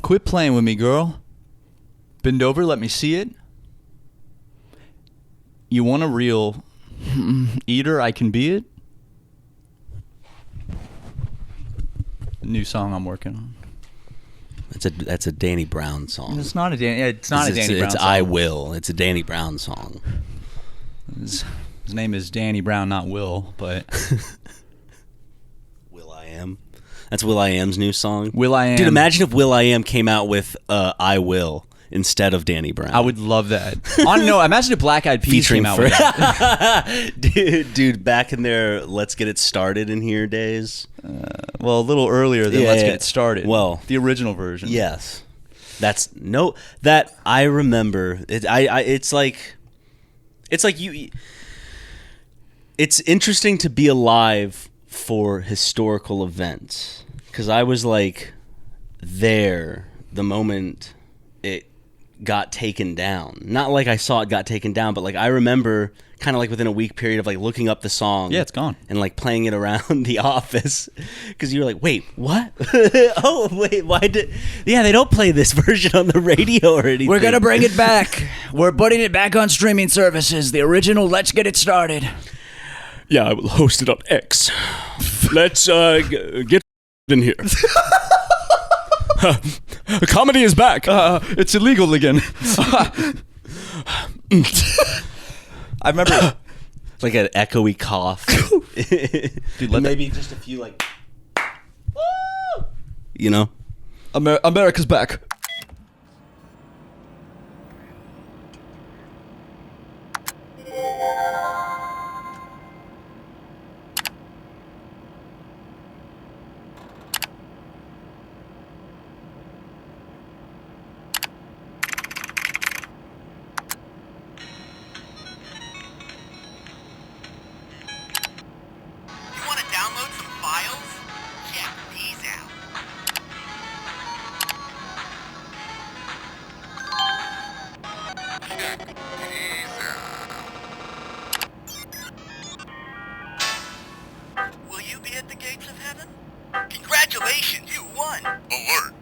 Quit playing with me, girl. Bend over, let me see it. You want a real eater? I can be it. New song I'm working on. That's a Danny Brown song. It's not a Danny. It's not a Danny Brown it's song. I Will. It's a Danny Brown song. His name is Danny Brown, not Will, but will.i.am. That's will.i.am's new song. will.i.am. Dude, imagine if will.i.am came out with I Will instead of Danny Brown. I would love that. No, imagine if Black Eyed Peas came out with that. dude, back in their Let's Get It Started in Here days. Well, a little earlier than Let's Get It Started. Well, the original version. Yes, that I remember. It's like you. It's interesting to be alive for historical events because I was like there the moment it got taken down. Not like I saw it got taken down, but like I remember kind of like within a week period of like looking up the song. Yeah, it's gone. And like playing it around the office because you were like, wait, what? Oh, wait, why did... Yeah, they don't play this version on the radio or anything. We're going to bring it back. We're putting it back on streaming services. The original Let's Get It Started. Yeah, I will host it on X. Let's get in here. Comedy is back. It's illegal again. I remember like an echoey cough. Dude, maybe just a few like, you know, America's back. Will you be at the gates of heaven? Congratulations, you won! Alert!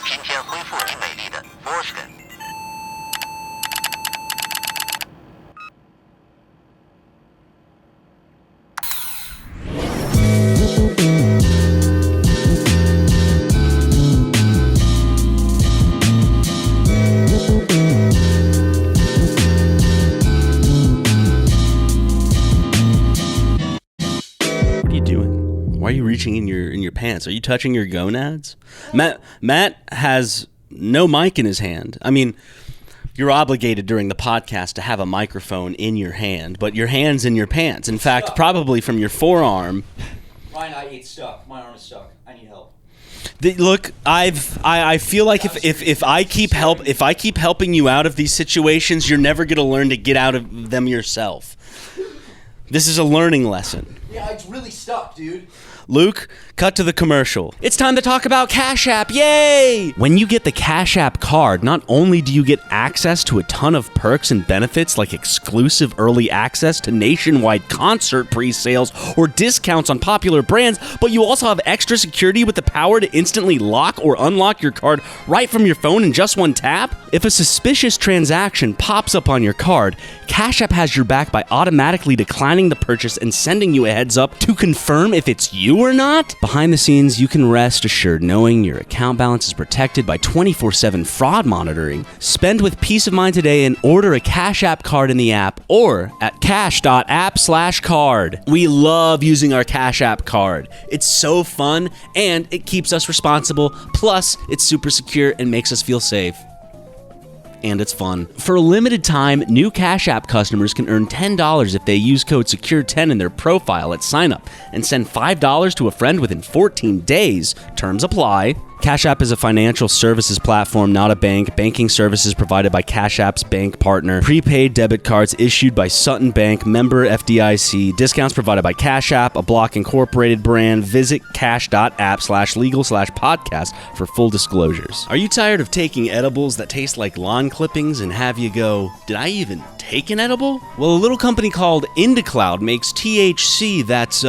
今天恢复你美丽的 Boston。Why are you reaching in your pants? Are you touching your gonads? Matt has no mic in his hand. I mean, you're obligated during the podcast to have a microphone in your hand, but your hand's in your pants. In fact, probably from your forearm. Ryan, I ate stuck. My arm is stuck. I need help. Look, I feel like if I keep helping you out of these situations, you're never gonna learn to get out of them yourself. This is a learning lesson. Yeah, it's really stuck, dude. Luke, cut to the commercial. It's time to talk about Cash App, yay! When you get the Cash App card, not only do you get access to a ton of perks and benefits like exclusive early access to nationwide concert pre-sales or discounts on popular brands, but you also have extra security with the power to instantly lock or unlock your card right from your phone in just one tap. If a suspicious transaction pops up on your card, Cash App has your back by automatically declining the purchase and sending you a heads up to confirm if it's you or not. Behind the scenes, you can rest assured knowing your account balance is protected by 24/7 fraud monitoring. Spend with peace of mind today and order a Cash App card in the app or at cash.app/card. We love using our Cash App card. It's so fun and it keeps us responsible. Plus, it's super secure and makes us feel safe. And it's fun. For a limited time, new Cash App customers can earn $10 if they use code SECURE10 in their profile at sign up and send $5 to a friend within 14 days. Terms apply. Cash App is a financial services platform, not a bank. Banking services provided by Cash App's bank partner. Prepaid debit cards issued by Sutton Bank, member FDIC. Discounts provided by Cash App, a Block Incorporated brand. Visit cash.app/legal/podcast for full disclosures. Are you tired of taking edibles that taste like lawn clippings and have you go, did I even take an edible? Well, a little company called Ʞᴜ makes THC that's,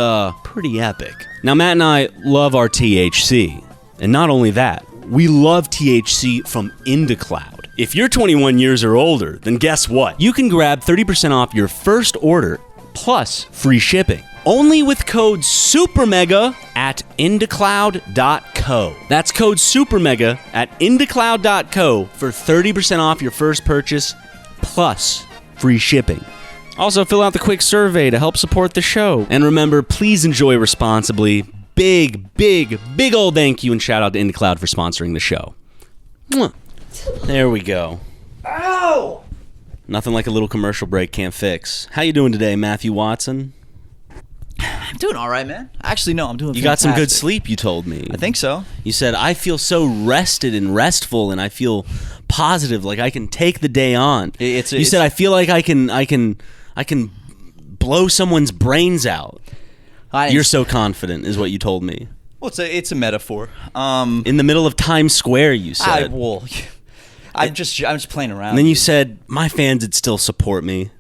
pretty epic. Now, Matt and I love our THC. And not only that, we love THC from Ʞᴜ. If you're 21 years or older, then guess what? You can grab 30% off your first order plus free shipping. Only with code SuperMega at Ʞᴜcloud.co. That's code SuperMega at Ʞᴜcloud.co for 30% off your first purchase plus free shipping. Also, fill out the quick survey to help support the show. And remember, please enjoy responsibly. Big old thank you and shout out to Ʞᴜcloud for sponsoring the show. Mwah. There we go. Ow! Nothing like a little commercial break can't fix. How you doing today, Matthew Watson? I'm doing all right, man. Actually, no, I'm doing You got some good fantastic. sleep, you told me. I think so. You said, I feel so rested and restful, and I feel positive, like I can take the day on. You said, I feel like I can blow someone's brains out. You're so confident, is what you told me. Well, it's a metaphor. In the middle of Times Square, you said. I'm just playing around. And then you said, my fans would still support me.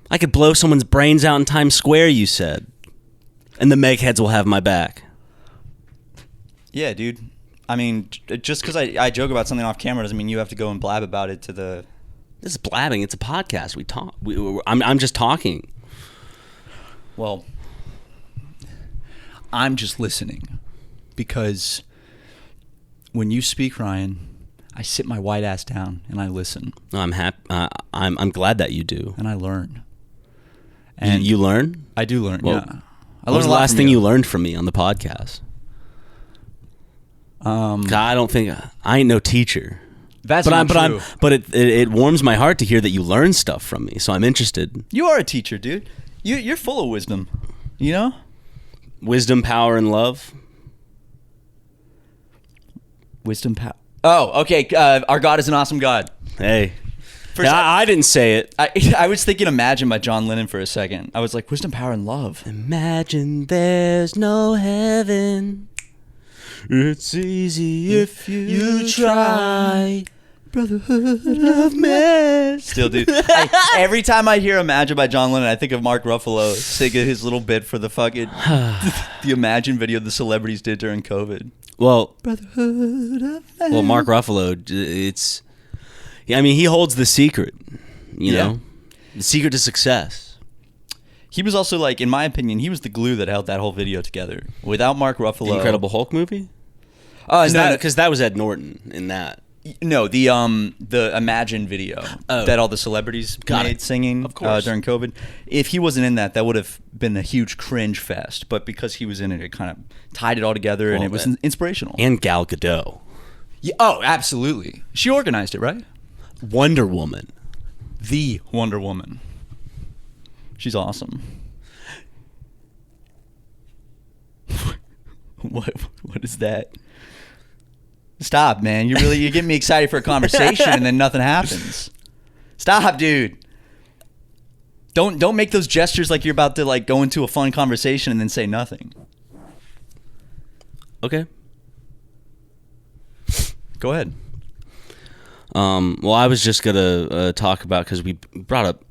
I could blow someone's brains out in Times Square, you said. And the Megheads will have my back. Yeah, dude. I mean, just because I joke about something off camera doesn't mean you have to go and blab about it to the... This is blabbing. It's a podcast. We talk. I'm just talking. Well, I'm just listening. Because when you speak, Ryan, I sit my white ass down and I listen. I'm happy. I'm glad that you do. And I learn. And you learn? I do learn, well, yeah. What was the last thing you learned from me on the podcast? I don't think I ain't no teacher. That's not true. But it warms my heart to hear that you learn stuff from me. So I'm interested. You are a teacher, dude. You're full of wisdom. You know? Wisdom, power, and love. Wisdom, power. Oh, okay. Our God is an awesome God. Hey. I didn't say it. I was thinking Imagine by John Lennon for a second. I was like, wisdom, power, and love. Imagine there's no heaven. It's easy if you try. Brotherhood of man. Still, dude. Every time I hear Imagine by John Lennon, I think of Mark Ruffalo singing his little bit for the fucking the Imagine video the celebrities did during COVID. Well, Brotherhood of man. Well, Mark Ruffalo, he holds the secret, you know? The secret to success. He was also, like, in my opinion, he was the glue that held that whole video together. Without Mark Ruffalo... The Incredible Hulk movie? Because that was Ed Norton in that. No, the Imagine video that all the celebrities made singing during COVID. If he wasn't in that would have been a huge cringe fest. But because he was in it, it kind of tied it all together, and it was inspirational. And Gal Gadot. Yeah, oh, absolutely. She organized it, right? Wonder Woman. The Wonder Woman. She's awesome. What is that? Stop, man. You're getting me excited for a conversation and then nothing happens. Stop, dude. Don't make those gestures like you're about to like go into a fun conversation and then say nothing. Okay. Go ahead. Well, I was just gonna talk about, because we brought up,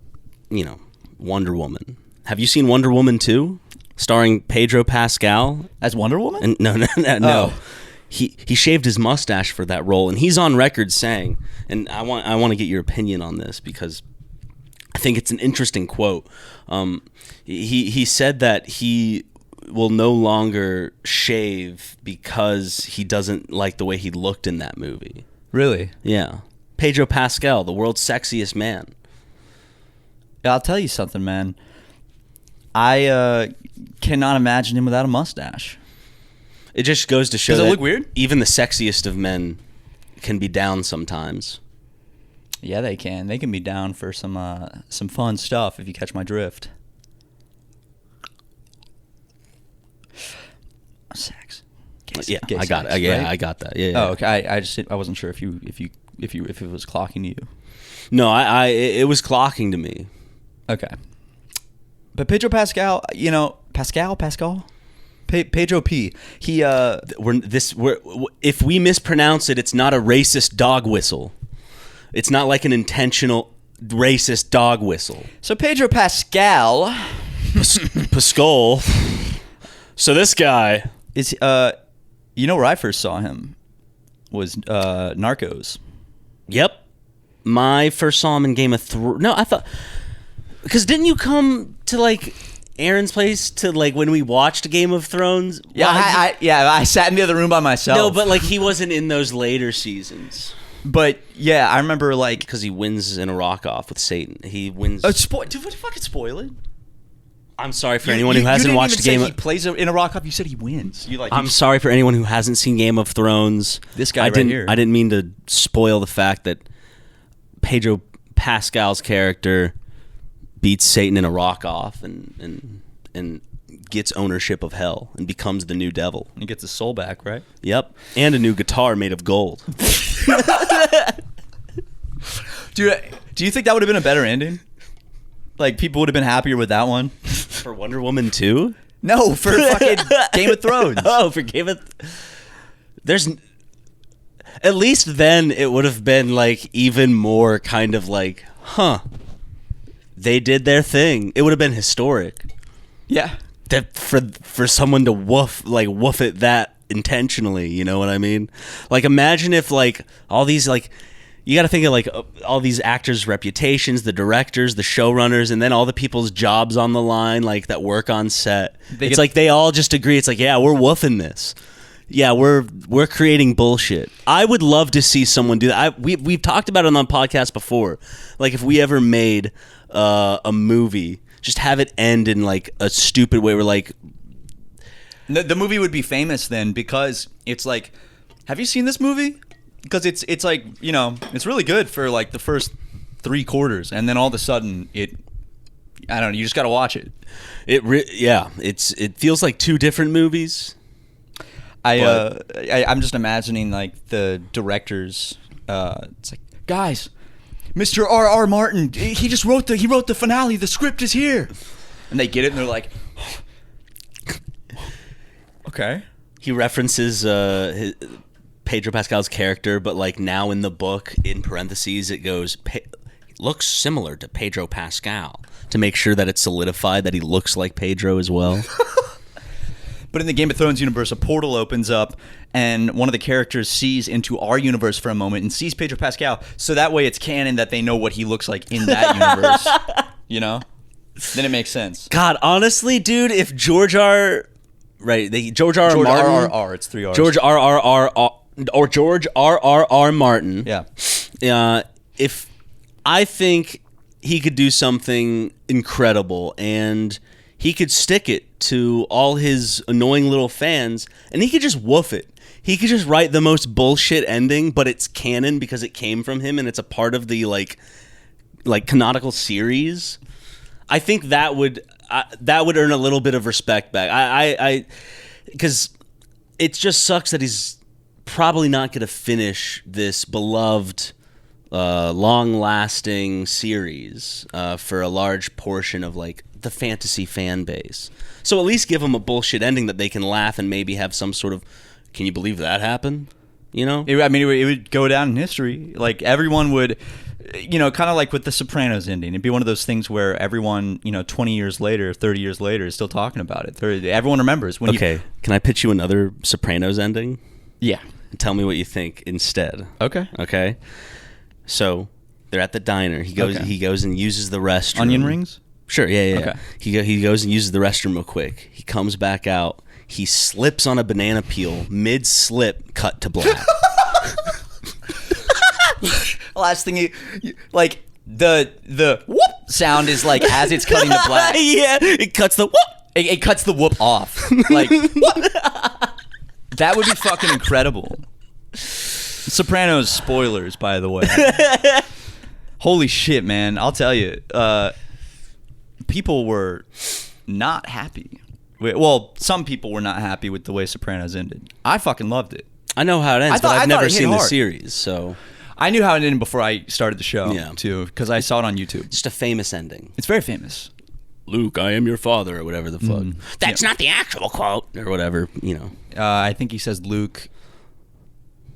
Wonder Woman. Have you seen Wonder Woman 2, starring Pedro Pascal as Wonder Woman? And no. Oh. He shaved his mustache for that role, and he's on record saying, and I want to get your opinion on this because I think it's an interesting quote. He said that he will no longer shave because he doesn't like the way he looked in that movie. Really? Yeah. Pedro Pascal, the world's sexiest man. I'll tell you something, man. I cannot imagine him without a mustache. It just goes to show Does it that look weird? Even the sexiest of men can be down sometimes. Yeah, they can. They can be down for some fun stuff, if you catch my drift. Sex. Yeah, gay I got sex, it. Yeah, right? I got that. Yeah. Oh, okay. I wasn't sure if it was clocking to you. No, it was clocking to me. Okay. But Pedro Pascal, Pedro P. He if we mispronounce it, it's not a racist dog whistle. It's not like an intentional racist dog whistle. So Pedro Pascal Pascal. So this guy is where I first saw him was Narcos. Yep. I first saw him in Game of Thrones. No, I thought, because didn't you come to like Aaron's place to like when we watched Game of Thrones? Yeah, I sat in the other room by myself. No, but like he wasn't in those later seasons. But yeah, I remember like because he wins in a rock off with Satan. He wins. Dude, what the fucking spoil it? I'm sorry for anyone who hasn't watched the game. He plays in a rock off. You said he wins. I'm sorry for anyone who hasn't seen Game of Thrones. This guy right here. I didn't mean to spoil the fact that Pedro Pascal's character beats Satan in a rock off and gets ownership of hell and becomes the new devil. He gets his soul back, right? Yep, and a new guitar made of gold. Dude, do you think that would have been a better ending? Like people would have been happier with that one? For Wonder Woman 2? No, for fucking Game of Thrones. Oh, for Game of There's at least then it would have been like even more kind of like, they did their thing. It would have been historic. Yeah. That for someone to woof it that intentionally, you know what I mean? Like imagine if like all these like you got to think of like all these actors' reputations, the directors, the showrunners, and then all the people's jobs on the line, like that work on set. It's like they all just agree. It's like, yeah, we're woofing this. Yeah, we're creating bullshit. I would love to see someone do that. We've talked about it on the podcast before. Like if we ever made a movie, just have it end in like a stupid way. Where like the movie would be famous then because it's like, have you seen this movie? Because it's like, you know, it's really good for like the first 3 quarters, and then all of a sudden I don't know, you just got to watch it. It feels like 2 different movies. I'm just imagining like the directors. It's like, guys, Mr. R.R. Martin, he wrote the finale. The script is here, and they get it, and they're like, okay. He references Pedro Pascal's character, but like now in the book, in parentheses, it goes looks similar to Pedro Pascal to make sure that it's solidified that he looks like Pedro as well. But in the Game of Thrones universe, a portal opens up, and one of the characters sees into our universe for a moment and sees Pedro Pascal. So that way it's canon that they know what he looks like in that universe. You know? Then it makes sense. God, honestly, dude, if George R. Martin. George R.R. It's 3 R's. George R.R. Martin. Yeah. If I think he could do something incredible, and he could stick it to all his annoying little fans, and he could just woof it. He could just write the most bullshit ending, but it's canon because it came from him and it's a part of the like canonical series. I think that would earn a little bit of respect back. I because it just sucks that he's probably not going to finish this beloved, long-lasting series for a large portion of like the fantasy fan base. So at least give them a bullshit ending that they can laugh and maybe have some sort of, can you believe that happened? You know? It would go down in history. Like everyone would, you know, kind of like with the Sopranos ending. It'd be one of those things where everyone, you know, 20 years later, 30 years later is still talking about it. Everyone remembers. Okay, can I pitch you another Sopranos ending? Yeah. And tell me what you think instead. Okay. So they're at the diner. He goes and uses the restroom. Onion rings? Sure, yeah. Okay. He goes and uses the restroom real quick. He comes back out. He slips on a banana peel. Mid-slip, cut to black. Last thing like the whoop sound is like as it's cutting the black. Yeah, it cuts the whoop. It cuts the whoop off. Like whoop. That would be fucking incredible. Sopranos spoilers, by the way. Holy shit, man! I'll tell you, people were not happy Well, some people were not happy with the way Sopranos ended. I fucking loved it. I know how it ends, but I've never seen the series, so I knew how it ended before I started the show, Yeah. too, because I saw it on YouTube. just a famous ending. It's very famous. Luke, I am your father, or whatever the fuck. That's not the actual quote, or whatever, you know. I think he says Luke.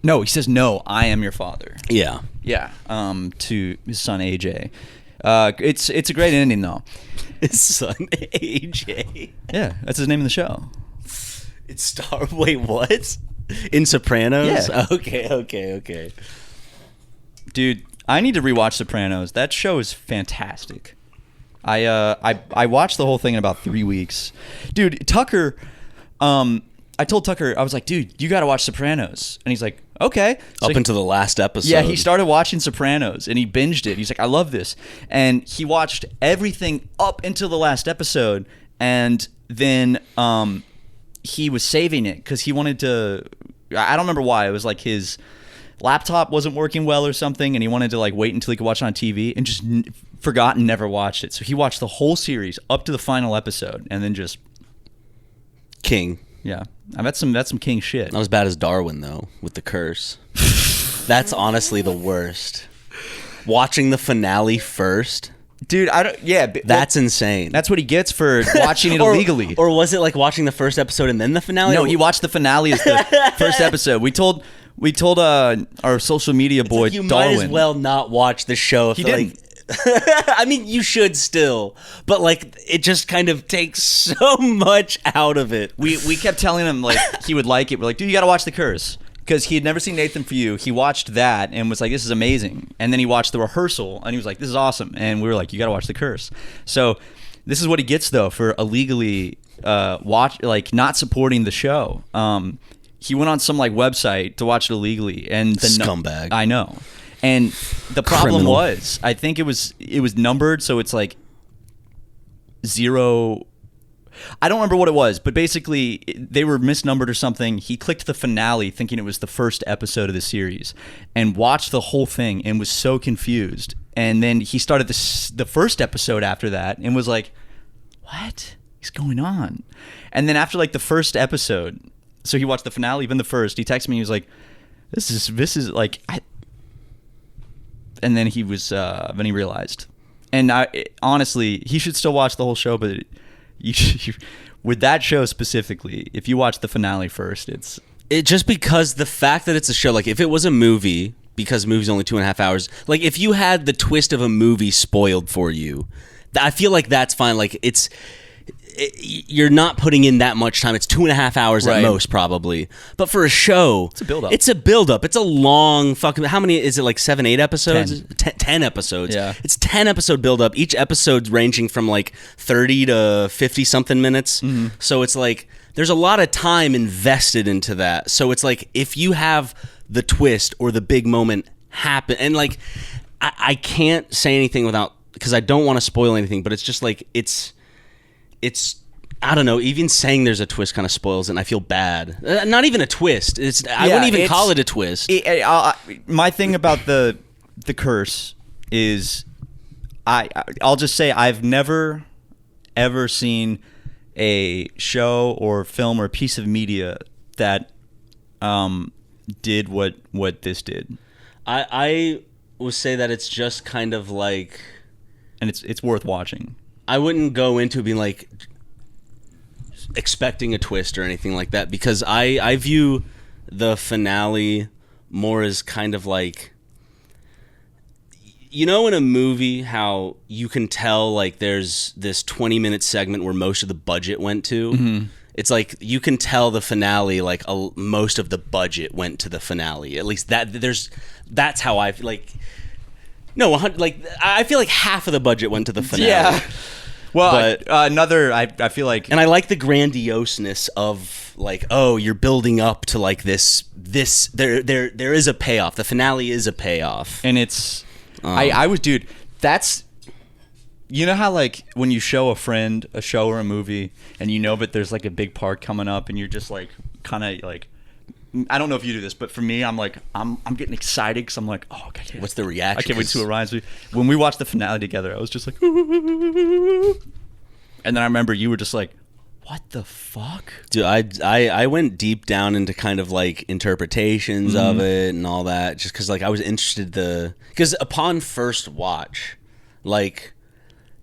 No, he says no. I am your father. Yeah. Yeah. To his son AJ. It's a great ending though. His son AJ. Yeah, that's his name in the show. It's Star. Wait, what? In Sopranos? Yeah. Okay. Dude, I need to rewatch Sopranos. That show is fantastic. I watched the whole thing in about 3 weeks. Dude, Tucker, I told Tucker, I was like, dude, you got to watch Sopranos. And he's like, okay. So Up until the last episode. Yeah, he started watching Sopranos and he binged it. He's like, I love this. And he watched everything up until the last episode. And then he was saving it because he wanted to, I don't remember why. It was like his laptop wasn't working well or something. And he wanted to like wait until he could watch it on TV and just forgot and never watched it. So he watched the whole series up to the final episode and then just. King. Yeah. That's some king shit. Not as bad as Darwin, though, with the curse. That's honestly the worst. Watching the finale first. Dude, I don't. Yeah, that's insane. That's what he gets for watching it illegally. Or was it like watching the first episode and then the finale? No, he watched the finale as the first episode. We told our social media boy like you Darwin. might as well not watch the show. If He didn't. I mean, you should still, but like it just kind of takes so much out of it. We kept telling him like he would like it. We're like, dude, you got to watch The Curse. Because he had never seen Nathan For You. He watched that and was like, this is amazing. And then he watched The Rehearsal and he was like, this is awesome. And we were like, you got to watch The Curse. So this is what he gets, though, for illegally not supporting the show. He went on some like website to watch it illegally. And Scumbag. I know. And the problem Criminal. was, I think it was numbered, so it's like 0. I don't remember what it was, but basically they were misnumbered or something. He clicked the finale thinking it was the first episode of the series and watched the whole thing and was so confused. And then he started the first episode after that and was like, what is going on? And then after like the first episode, so he watched the finale, even the first, he texted me, he was like, this is like, and then he was, then he realized. And honestly, he should still watch the whole show, but with that show specifically, if you watch the finale first, it's just because the fact that it's a show, like if it was a movie, because the movie's only 2.5 hours, like if you had the twist of a movie spoiled for you, I feel like that's fine. Like you're not putting in that much time. It's 2.5 hours at most, probably. But for a show, it's a build-up. It's a long fucking. How many is it? Like 7, 8 episodes? 10 episodes. Yeah, it's 10 episode build-up. Each episode's ranging from like 30 to 50 something minutes. Mm-hmm. So it's like there's a lot of time invested into that. So it's like if you have the twist or the big moment happen, and like I can't say anything without, because I don't want to spoil anything. But it's just like it's I don't know, even saying there's a twist kind of spoils it, and I feel bad. Not even a twist. I wouldn't even call it a twist. My thing about the Curse is I'll just say I've never ever seen a show or film or piece of media that did what this did. I would say that it's just kind of like, and it's worth watching. I wouldn't go into being like expecting a twist or anything like that, because I view the finale more as kind of like, you know, in a movie how you can tell like there's this 20-minute segment where most of the budget went to. Mm-hmm. It's like you can tell the finale, like most of the budget went to the finale. At least that's how I feel like. No, like I feel like half of the budget went to the finale. Yeah. Well, but, I feel like, and I like the grandioseness of like, oh, you're building up to like this. There is a payoff. The finale is a payoff, and it's. Dude. That's. You know how like when you show a friend a show or a movie, and you know, but there's like a big part coming up, and you're just like kind of like. I don't know if you do this, but for me, I'm like, I'm getting excited because I'm like, oh, God, what's the reaction? I can't wait to arrive. When we watched the finale together, I was just like, ooh. And then I remember you were just like, What the fuck? Dude, I went deep down into kind of like interpretations of it and all that, just because like I was interested because upon first watch, like,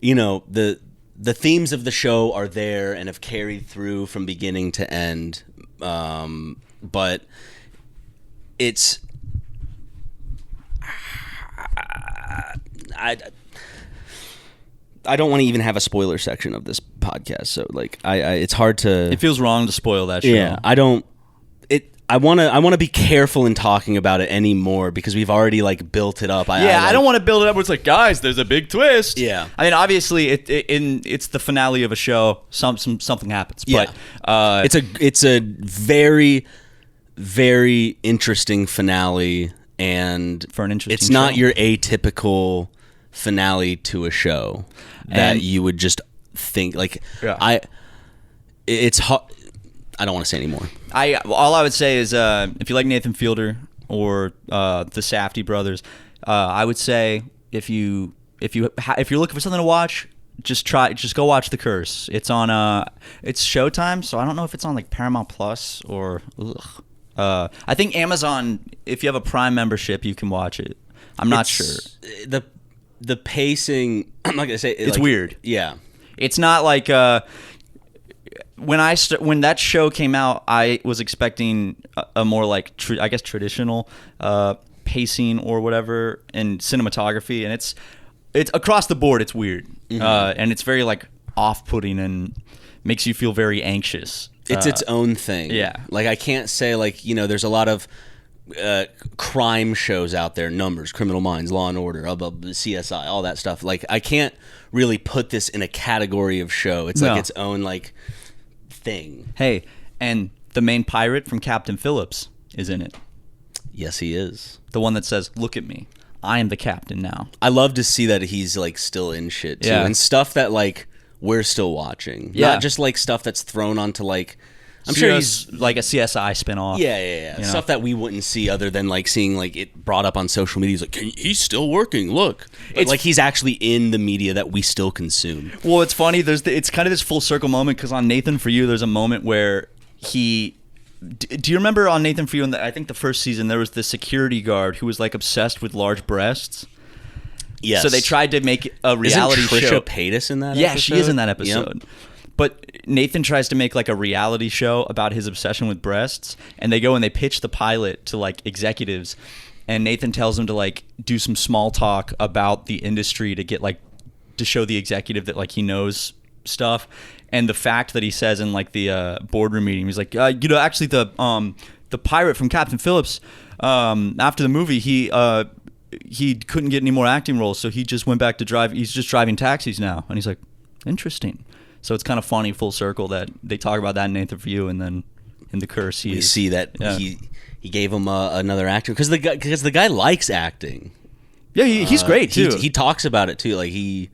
you know, the themes of the show are there and have carried through from beginning to end, but it's I don't want to even have a spoiler section of this podcast, so like it's hard to. It feels wrong to spoil that show. Yeah, I don't. I want to be careful in talking about it anymore because we've already like built it up. I don't want to build it up where it's like, guys, there's a big twist. Yeah, I mean, obviously, it's the finale of a show. Something happens, but it's a very, very interesting finale, and for an interesting, it's not show. your atypical finale to a show that you would just think like. Yeah. It's hard. I don't want to say anymore. All I would say is if you like Nathan Fielder or the Safdie brothers, I would say if you're looking for something to watch, just go watch The Curse. It's on it's Showtime, so I don't know if it's on like Paramount Plus or I think Amazon. If you have a Prime membership, you can watch it. I'm not sure. The pacing. I'm not gonna say it's like, weird. Yeah, it's not like. When that show came out, I was expecting a more like I guess traditional pacing or whatever in cinematography, and it's across the board. It's weird, and it's very like off-putting and makes you feel very anxious. It's its own thing. Yeah, like I can't say like, you know, there's a lot of crime shows out there, Numbers, Criminal Minds, Law and Order, CSI, all that stuff. Like I can't really put this in a category of show. It's like its own like thing. Hey, and the main pirate from Captain Phillips is in it. Yes, he is. The one that says, "Look at me, I am the captain now." I love to see that he's like still in shit too, and stuff that like we're still watching. Not just like stuff that's thrown onto like. I'm sure he's like a CSI spinoff. Yeah. You know? Stuff that we wouldn't see other than like seeing like it brought up on social media. He's like, he's still working. Look, it's like he's actually in the media that we still consume. Well, it's funny. It's kind of this full circle moment because on Nathan For You, there's a moment where he. Do you remember on Nathan For You? I think the first season there was the security guard who was like obsessed with large breasts. Yes. So they tried to make a reality show. show. Isn't Trisha Paytas in that? Yeah, episode? she is in that episode. Yep. But Nathan tries to make like a reality show about his obsession with breasts, and they go and they pitch the pilot to like executives, and Nathan tells them to like do some small talk about the industry to get like to show the executive that like he knows stuff. And the fact that he says in like the boardroom meeting, he's like, you know, actually the pirate from Captain Phillips, after the movie, he couldn't get any more acting roles, so he just went back to drive. He's just driving taxis now, and he's like, interesting. So it's kind of funny, full circle, that they talk about that in Nathan For You, and then in The Curse, we see that he gave him another actor because the guy likes acting. Yeah, he's great too. He talks about it too. Like he's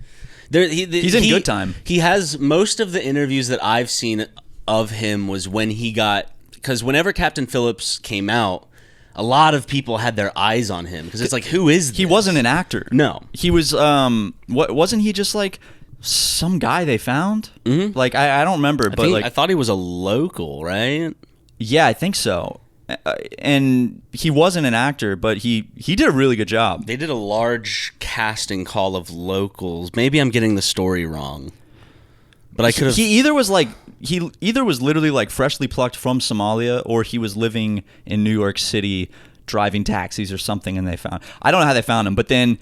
in Good Time. He has most of the interviews that I've seen of him was when he got, because whenever Captain Phillips came out, a lot of people had their eyes on him because it's like, who is this? He wasn't an actor. No, he was. Wasn't he just like some guy they found? Mm-hmm. Like I don't remember, but like I thought he was a local, right? Yeah, I think so. And he wasn't an actor, but he did a really good job. They did a large casting call of locals. Maybe I'm getting the story wrong, but I could have. He either was literally like freshly plucked from Somalia, or he was living in New York City driving taxis or something, and they found. I don't know how they found him, but then.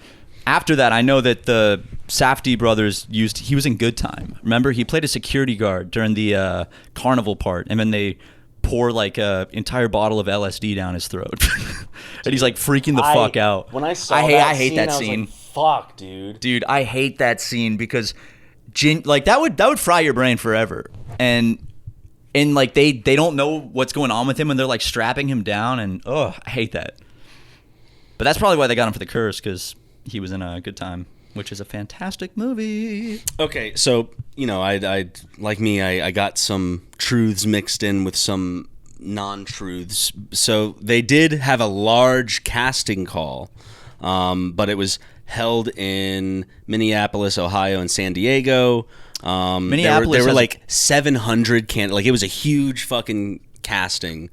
After that, I know that the Safdie brothers he was in Good Time. Remember, he played a security guard during the carnival part, and then they pour like a entire bottle of LSD down his throat, and he's like freaking the fuck out. When I saw I hate that I was scene. Like, fuck, dude, I hate that scene because, like that would fry your brain forever, and like they don't know what's going on with him, and they're like strapping him down, and I hate that. But that's probably why they got him for The Curse, because he was in A Good Time, which is a fantastic movie. Okay, so I like me, I got some truths mixed in with some non-truths. So they did have a large casting call, but it was held in Minneapolis, Ohio, and San Diego. Minneapolis there were has- like 700 like it was a huge fucking casting,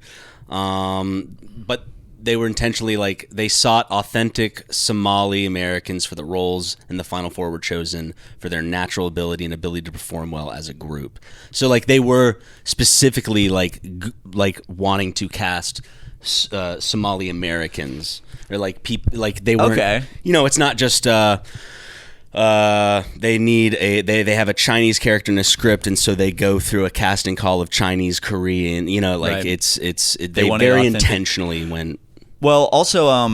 but they were intentionally like they sought authentic Somali Americans for the roles, and the final four were chosen for their natural ability and ability to perform well as a group. So like they were specifically like wanting to cast Somali Americans, or like people like they weren't. Okay. You know, it's not just. They need they have a Chinese character in a script, and so they go through a casting call of Chinese, Korean, you know, like Right. they want it very authentic. intentionally went, Well, also,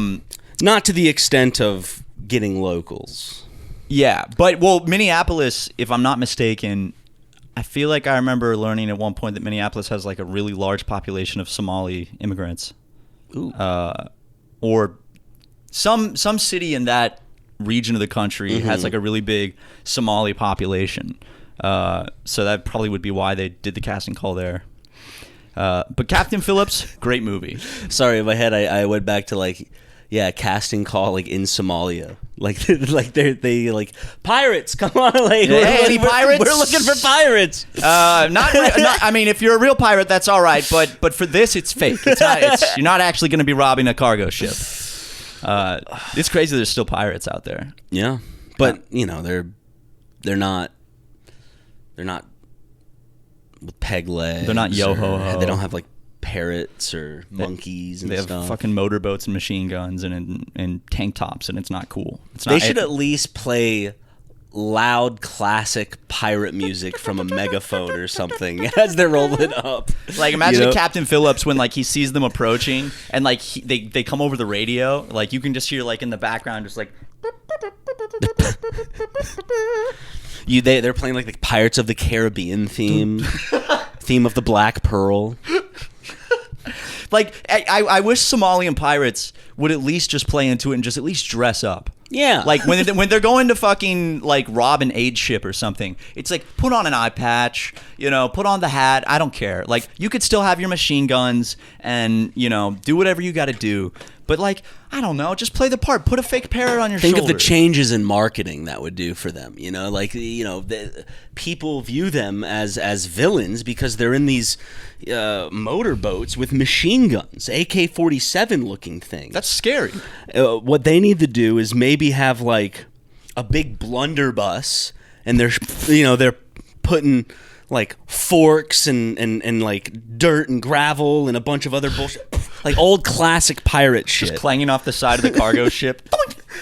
not to the extent of getting locals. yeah, but Minneapolis, if I'm not mistaken, I feel like I remember learning at one point that Minneapolis has like a really large population of Somali immigrants. Ooh. Or some city in that region of the country has like a really big Somali population. So that probably would be why they did the casting call there. But Captain Phillips, great movie. Sorry, in my head I went back to like, yeah, casting call like in Somalia, like they like pirates. Come on, like Hey, any pirates? We're looking for pirates. Not. I mean, if you're a real pirate, that's all right. But for this, it's fake. It's not. You're not actually going to be robbing a cargo ship. It's crazy. There's still pirates out there. Yeah, but you know they're not with peg legs. They're not or- yo-ho-ho. They don't have like parrots or monkeys and They have stuff. fucking motorboats and machine guns and tank tops, and it's not cool. It's not. They should at least play loud classic pirate music from a megaphone or something as they're rolling up. Like, imagine You know? Captain Phillips when like he sees them approaching, and like they come over the radio. Like you can just hear like in the background just like. They're playing like the Pirates of the Caribbean theme of the Black Pearl. Like I wish Somalian pirates would at least just play into it and just at least dress up. Yeah. Like when they're going to fucking like rob an aid ship or something, it's like put on an eye patch, you know, put on the hat. I don't care. Like you could still have your machine guns and, you know, do whatever you got to do. But like, I don't know, just play the part. Put a fake parrot on your Think shoulder. of the changes in marketing that would do for them. You know, like, you know, people view them as villains because they're in these motorboats with machine guns, AK-47 looking things. That's scary. What they need to do is maybe have like a big blunderbuss, and they're putting like forks and like dirt and gravel and a bunch of other bullshit, like old classic pirate shit. Just clanging off the side of the cargo ship.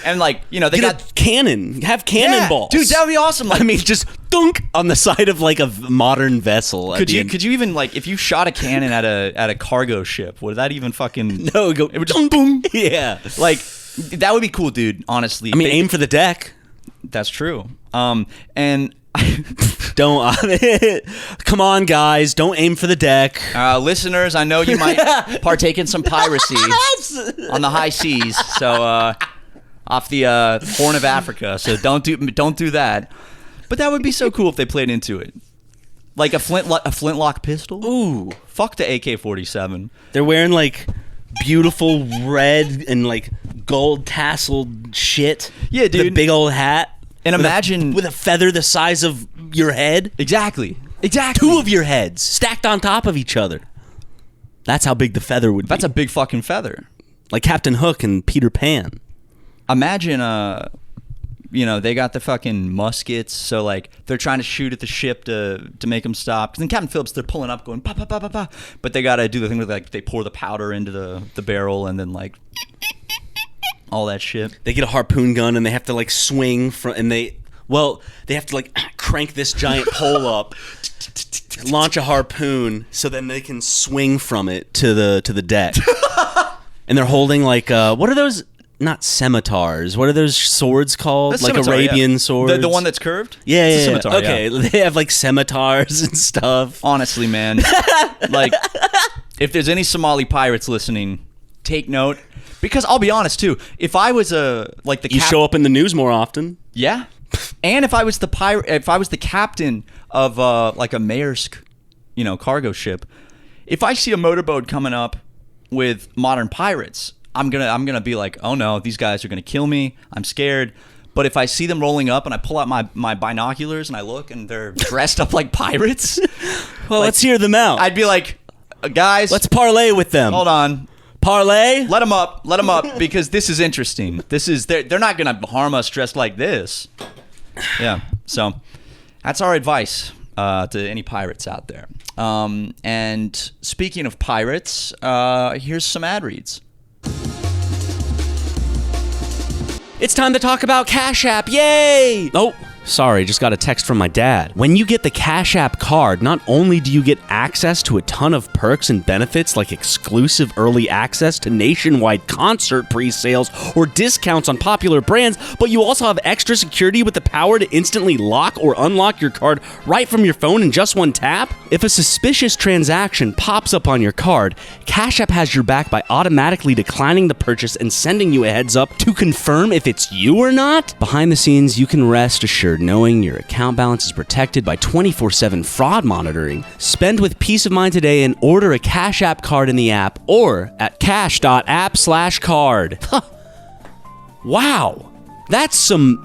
And like, you know, they Get got a cannon. Have cannonballs. Dude, that would be awesome. Like, I mean, just thunk on the side of like a modern vessel. could you even like if you shot a cannon at a cargo ship, would that even fucking No, go. It would just boom. Yeah. Like that would be cool, dude. Honestly, I mean, aim for the deck. That's true. And Don't. Come on, guys. Don't aim for the deck. listeners, I know you might partake in some piracy on the high seas. So off the Horn of Africa. So don't do that. But that would be so cool if they played into it, like a flintlock pistol. Ooh. Fuck the AK-47. They're wearing like beautiful red and like gold tasseled shit. Yeah, With a dude. big old hat. And With a- imagine with a feather the size of your head. exactly. Two of your heads stacked on top of each other. That's how big the feather would be. That's a big fucking feather. Like Captain Hook and Peter Pan. Imagine, you know, they got the fucking muskets, so like they're trying to shoot at the ship to make them stop. Because in Captain Phillips, they're pulling up, going pa pa pa pa pa. But they got to do the thing where like they pour the powder into the barrel and then like all that shit. They get a harpoon gun and they have to like swing from, and they have to like crank this giant pole up, launch a harpoon, so then they can swing from it to the deck. And they're holding like what are those? Not scimitars. What are those swords called? That's like scimitar, Arabian yeah. swords. The one that's curved. yeah, It's a yeah, scimitar, okay. yeah. They have like scimitars and stuff. Honestly, man, like if there's any Somali pirates listening, take note. Because I'll be honest too, if I was You show up in the news more often. yeah, and if I was the captain of like a Maersk, you know, cargo ship, if I see a motorboat coming up with modern pirates, I'm gonna be like, oh no, these guys are gonna kill me. I'm scared. But if I see them rolling up and I pull out my binoculars and I look and they're dressed up like pirates, well, let's hear them out. I'd be like, guys, Let's parlay with them. hold on. Parlay? Let them up, because this is interesting. They're not gonna harm us dressed like this. Yeah, so that's our advice to any pirates out there. And speaking of pirates, here's some ad reads. It's time to talk about Cash App. Yay! Oh, sorry, just got a text from my dad. When you get the Cash App card, not only do you get access to a ton of perks and benefits like exclusive early access to nationwide concert pre-sales or discounts on popular brands, but you also have extra security with the power to instantly lock or unlock your card right from your phone in just one tap. If a suspicious transaction pops up on your card, Cash App has your back by automatically declining the purchase and sending you a heads up to confirm if it's you or not. Behind the scenes, you can rest assured knowing your account balance is protected by 24/7 fraud monitoring. Spend with peace of mind today and order a Cash App card in the app or at cash.app/card. Wow, that's some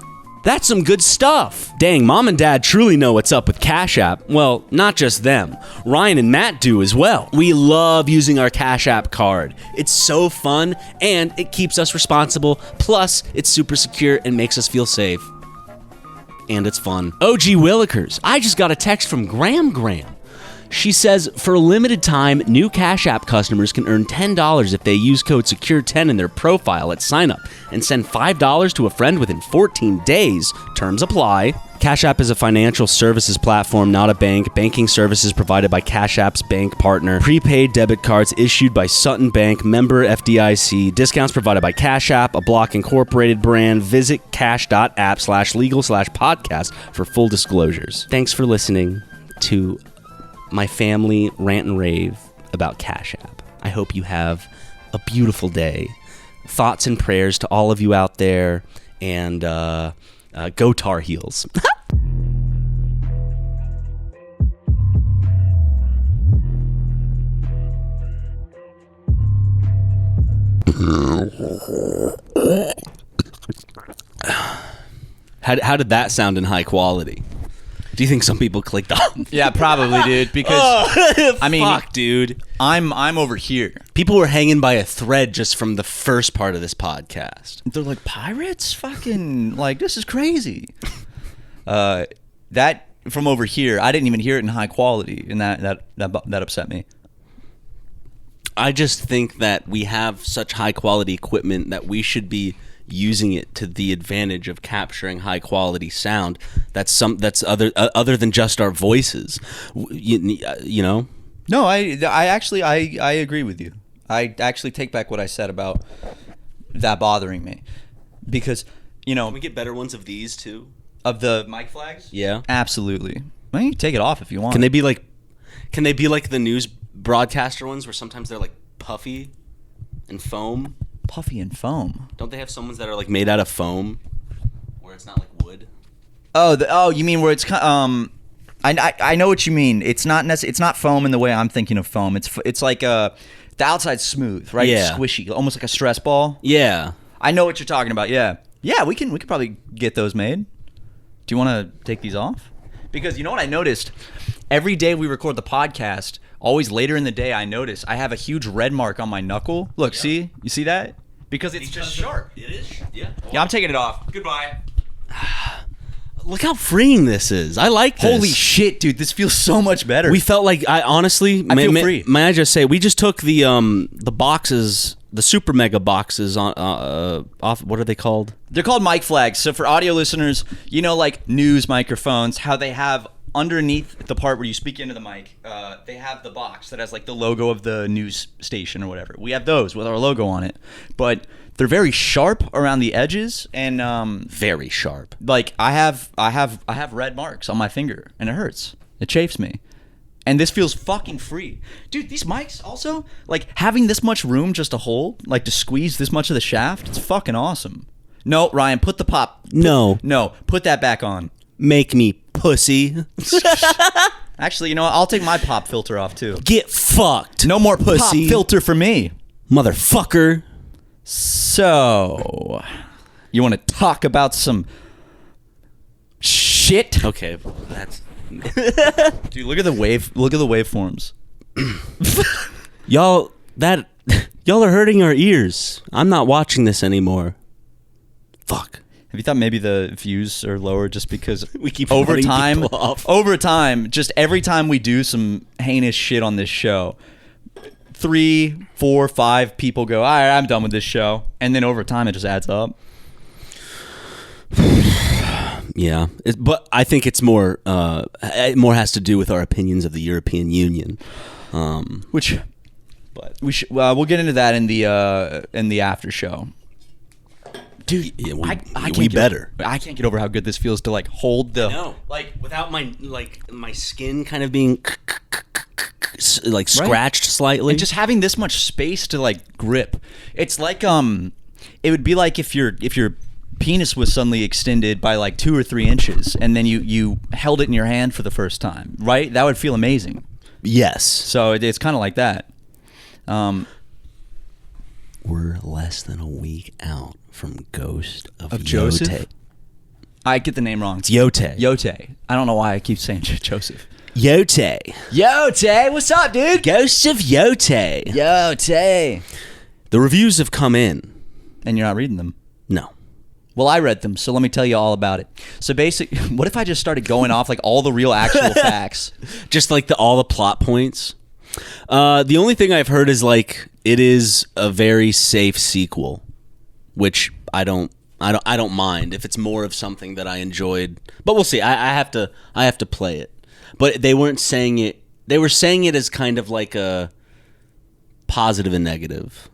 good stuff. Dang, Mom and Dad truly know what's up with Cash App. Well, not just them. Ryan and Matt do as well. We love using our Cash App card. It's so fun and it keeps us responsible. Plus, it's super secure and makes us feel safe. And it's fun. OG Willikers, I just got a text from Graham. She says, for a limited time, new Cash App customers can earn $10 if they use code SECURE10 in their profile at sign-up and send $5 to a friend within 14 days. Terms apply. Cash App is a financial services platform, not a bank. Banking services provided by Cash App's bank partner. Prepaid debit cards issued by Sutton Bank, member FDIC. Discounts provided by Cash App, a Block Incorporated brand. Visit cash.app/legal/podcast for full disclosures. Thanks for listening to my family rant and rave about Cash App. I hope you have a beautiful day. Thoughts and prayers to all of you out there, and go Tar Heels. How did that sound in high quality? Do you think some people clicked off? Yeah, probably, dude. Because I mean, fuck, dude. I'm over here. People were hanging by a thread just from the first part of this podcast. They're like, pirates? Fucking, like, this is crazy. That from over here, I didn't even hear it in high quality, and that upset me. I just think that we have such high quality equipment that we should be using it to the advantage of capturing high quality sound. That's other than just our voices. You know. No, I actually agree with you. I actually take back what I said about that bothering me, because Can we get better ones of these too? Of the mic flags? Yeah, absolutely. Well, you can take it off if you want. Can they be like the news broadcaster ones where sometimes they're like puffy and foam? Puffy and foam. Don't they have some ones that are like made out of foam, where it's not like wood? Oh, you mean where it's I know what you mean. It's not foam in the way I'm thinking of foam. It's like the outside's smooth, right? Yeah. Squishy, almost like a stress ball. Yeah. I know what you're talking about. Yeah. Yeah, we could probably get those made. Do you want to take these off? Because you know what I noticed? Every day we record the podcast, always later in the day, I notice I have a huge red mark on my knuckle. Look, yeah. See? You see that? Because it's just sharp. It is? Yeah. Yeah, I'm taking it off. Goodbye. Look how freeing this is. I like this. Holy shit, dude. This feels so much better. We felt like, I feel free. May I just say, we just took the boxes, the SuperMega boxes off. What are they called? They're called mic flags. So for audio listeners, like news microphones, how they have underneath the part where you speak into the mic, they have the box that has like the logo of the news station or whatever. We have those with our logo on it, but they're very sharp around the edges and very sharp. Like I have red marks on my finger and it hurts. It chafes me. And this feels fucking free. Dude, these mics also, like having this much room just to hold, like to squeeze this much of the shaft, it's fucking awesome. No, Ryan, put the pop. No, put that back on. Make me pussy. Actually, I'll take my pop filter off too. Get fucked. No more pussy. Pop filter for me. Motherfucker. So, you want to talk about some shit. Okay, that's Dude, look at the waveforms. y'all are hurting our ears. I'm not watching this anymore. Fuck. Have you thought maybe the views are lower just because We keep over running time, people off. just every time we do some heinous shit on this show, 3, 4, 5 people go, all right, I'm done with this show. And then over time, it just adds up. Yeah, but I think it more has to do with our opinions of the European Union. But we'll get into that in the after show. Dude, Yeah, I can't we get- better. I can't get over how good this feels to like hold the. No, like without my skin kind of being like scratched slightly. And just having this much space to like grip. It's like it would be like if your penis was suddenly extended by like 2 or 3 inches and then you held it in your hand for the first time, right? That would feel amazing. Yes. So it's kind of like that. We're less than a week out from Ghost of Joseph? Yote. I get the name wrong. It's Yote. Yote. I don't know why I keep saying Joseph. Yote. Yote, what's up, dude? Ghost of Yote. Yote. The reviews have come in. And you're not reading them. No. Well, I read them, so let me tell you all about it. So basically, what if I just started going off like all the real actual facts? Just like all the plot points. The only thing I've heard is like it is a very safe sequel, which I don't mind if it's more of something that I enjoyed. But we'll see. I have to play it. But they weren't saying it. They were saying it as kind of like a positive and negative.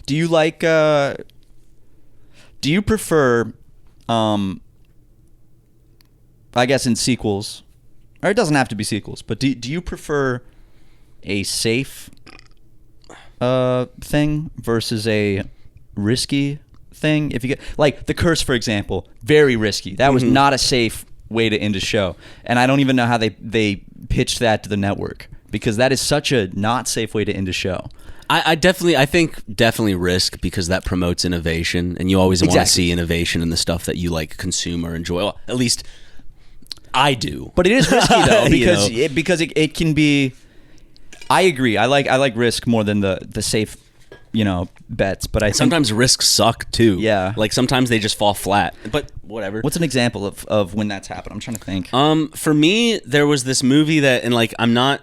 Do you like? Do you prefer? I guess in sequels, or it doesn't have to be sequels. But do you prefer a safe thing versus a risky thing? If you get like The Curse, for example, very risky. That was not a safe way to end a show, and I don't even know how they pitched that to the network, because that is such a not safe way to end a show. I think definitely risk, because that promotes innovation, and you always want to see innovation in the stuff that you like consume or enjoy. Well, at least I do. But it is risky though, because You know? it can be. I agree. I like risk more than the safe, bets. But I think, Sometimes risks suck too. Yeah. Like sometimes they just fall flat. But whatever. what's an example of when that's happened? I'm trying to think. For me, there was this movie that, and like I'm not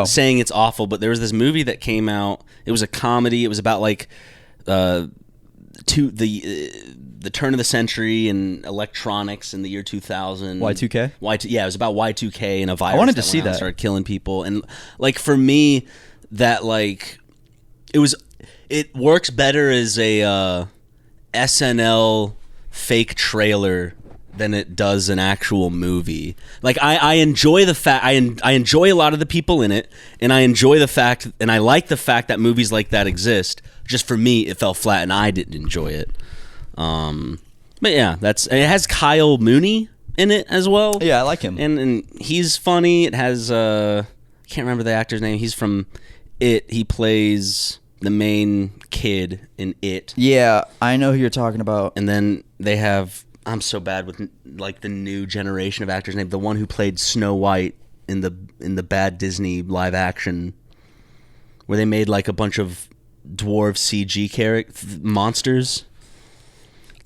saying it's awful, but there was this movie that came out. It was a comedy. It was about like the turn of the century and electronics in the year 2000. Y2K? Yeah, it was about Y2K and a virus. I wanted to that see went out and that. started killing people, and like for me, that like it works better as a SNL fake trailer than it does an actual movie. Like I enjoy the fact I enjoy a lot of the people in it, and I enjoy the fact, and I like the fact that movies like that exist. Just for me, it fell flat, and I didn't enjoy it. But yeah, it has Kyle Mooney in it as well. Yeah, I like him. and he's funny. It has I can't remember the actor's name. He's from It. He plays the main kid in It. Yeah, I know who you're talking about. And then they have, I'm so bad with like the new generation of actors' name. The one who played Snow White in the bad Disney live action, where they made like a bunch of dwarf CG monsters,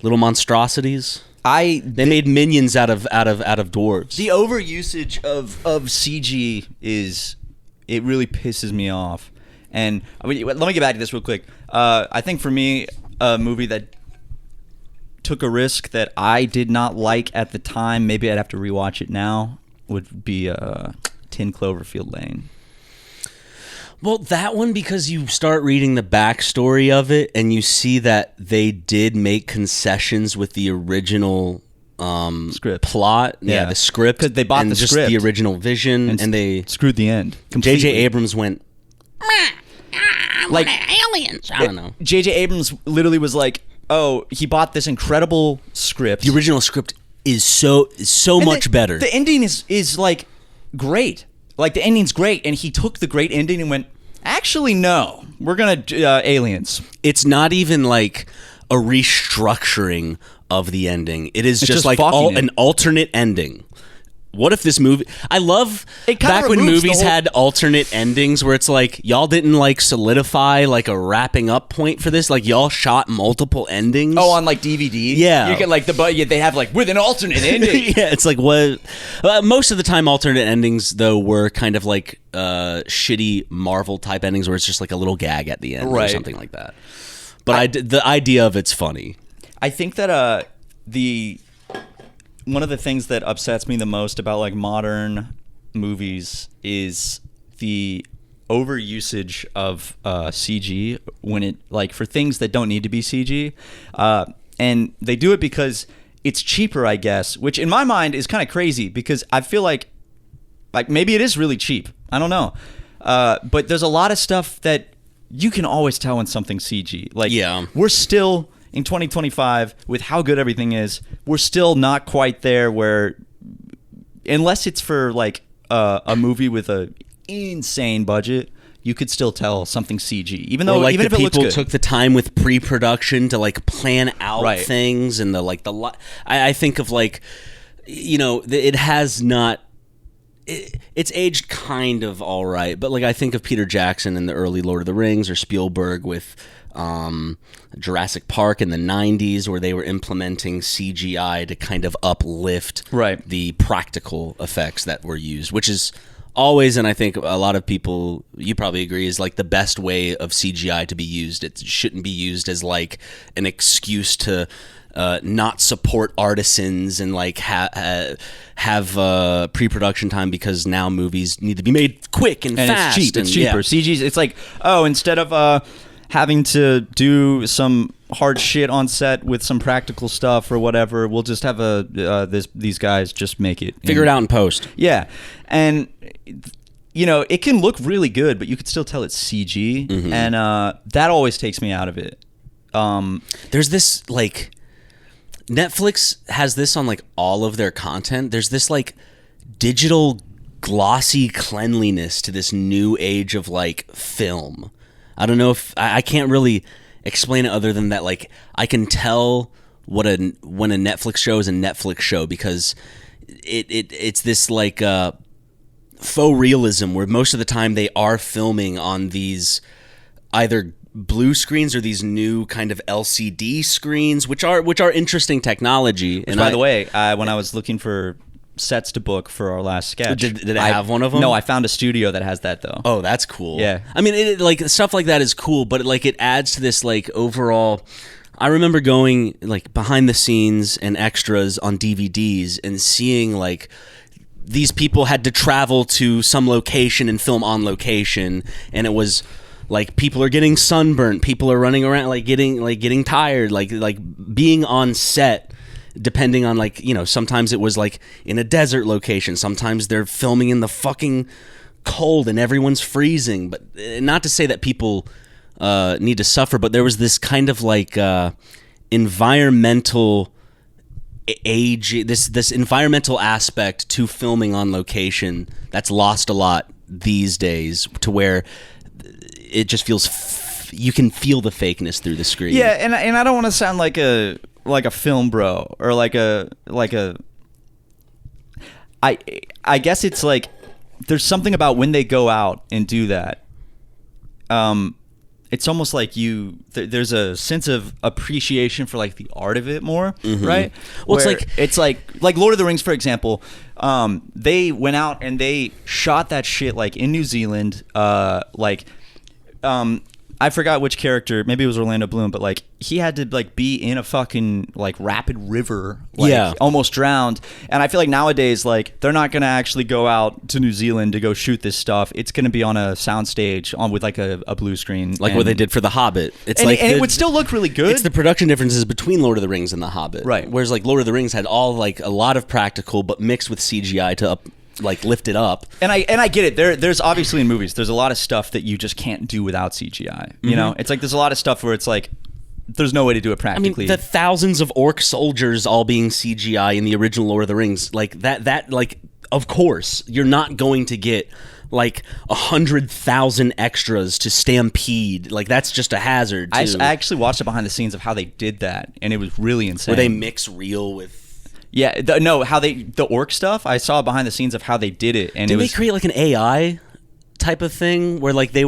little monstrosities. They made minions out of dwarves. The overusage of CG it really pisses me off. And let me get back to this real quick. I think for me, a movie that took a risk that I did not like at the time, maybe I'd have to rewatch it now, would be 10 Cloverfield Lane. Well, that one, because you start reading the backstory of it and you see that they did make concessions with the original Script. plot. Yeah, the script. 'Cause they bought and the just script. the original vision, and they screwed the end J.J. completely. Abrams went, like aliens. I don't know. J.J. Abrams literally was like, oh, he bought this incredible script. The original script is so And much better. The ending is like great. Like the ending's great, and he took the great ending and went, actually no, we're gonna aliens. It's not even like a restructuring of the ending. It is It's just just like fucking it. an alternate ending. What if this movie... I love It kinda back when removes the movies whole- had alternate endings where it's like, y'all didn't like solidify like a wrapping up point for this. Like y'all shot multiple endings. Oh, on like DVD? Yeah. You get like they have like with an alternate ending. Yeah, it's like what... most of the time alternate endings, though, were kind of like shitty Marvel type endings where it's just like a little gag at the end or Right. something like that. But the idea of it's funny. I think that one of the things that upsets me the most about like modern movies is the overusage of CG when it like for things that don't need to be CG, and they do it because it's cheaper, I guess, which in my mind is kind of crazy because I feel like maybe it is really cheap. I don't know, but there's a lot of stuff that you can always tell when something's CG. Like Yeah. we're still in 2025 with how good everything is. We're still not quite there where, unless it's for like a movie with a insane budget, you could still tell something's CG, even though Or like even the if it looks people good. took the time with pre-production to like plan out Right. things and I think of like, it has not. It's aged kind of all right, but like I think of Peter Jackson in the early Lord of the Rings or Spielberg with Jurassic Park in the 90s where they were implementing CGI to kind of uplift Right. the practical effects that were used, which is always, and I think a lot of people, you probably agree, is like the best way of CGI to be used. It shouldn't be used as like an excuse to not support artisans and like have pre-production time because now movies need to be made quick and fast. It's cheap. It's and, cheaper. CG's. It's like, oh, instead of having to do some hard shit on set with some practical stuff or whatever, we'll just have these guys just make it. Figure it out in post. Yeah, and it can look really good, but you could still tell it's CG, Mm-hmm. and that always takes me out of it. There's this like Netflix has this on like all of their content. There's this like digital glossy cleanliness to this new age of like film. I don't know if I can't really explain it other than that like I can tell when a Netflix show is a Netflix show because it's this like faux realism where most of the time they are filming on these either blue screens or these new kind of LCD screens, which are interesting technology. And By the way, when I was looking for sets to book for our last sketch, did it have one of them? No, I found a studio that has that though. Oh, that's cool. Yeah. I mean, like stuff like that is cool, but it adds to this like overall. I remember going like behind the scenes and extras on DVDs and seeing like these people had to travel to some location and film on location, and it was like people are getting sunburnt, people are running around getting tired, like being on set. Depending on sometimes it was like in a desert location, sometimes they're filming in the fucking cold and everyone's freezing. But not to say that people need to suffer, but there was this kind of like environmental this environmental aspect to filming on location that's lost a lot these days, to where it just feels you can feel the fakeness through the screen. Yeah, and I don't want to sound like a film bro or I guess it's like there's something about when they go out and do that. It's almost like there's a sense of appreciation for like the art of it more, right? Well, Where it's like Lord of the Rings, for example. They went out and they shot that shit like in New Zealand, I forgot which character, maybe it was Orlando Bloom, but like he had to like be in a fucking like rapid river, like almost drowned. And I feel like nowadays, like they're not gonna actually go out to New Zealand to go shoot this stuff. It's gonna be on a soundstage with like a blue screen, like what they did for The Hobbit. It's and like it would still look really good. It's the production differences between Lord of the Rings and The Hobbit, right? Whereas like Lord of the Rings had all like a lot of practical, but mixed with CGI to lift it up. And I get it. There's obviously in movies, there's a lot of stuff that you just can't do without CGI. You know, it's like there's a lot of stuff where it's like there's no way to do it practically. I mean, the thousands of orc soldiers all being CGI in the original Lord of the Rings, like that like of course you're not going to get like 100,000 extras to stampede. Like that's just a hazard too. I actually watched it behind the scenes of how they did that, and it was really insane. Where they mix real with how the orc stuff. I saw behind the scenes of how they did it, and did they create like an AI type of thing where like it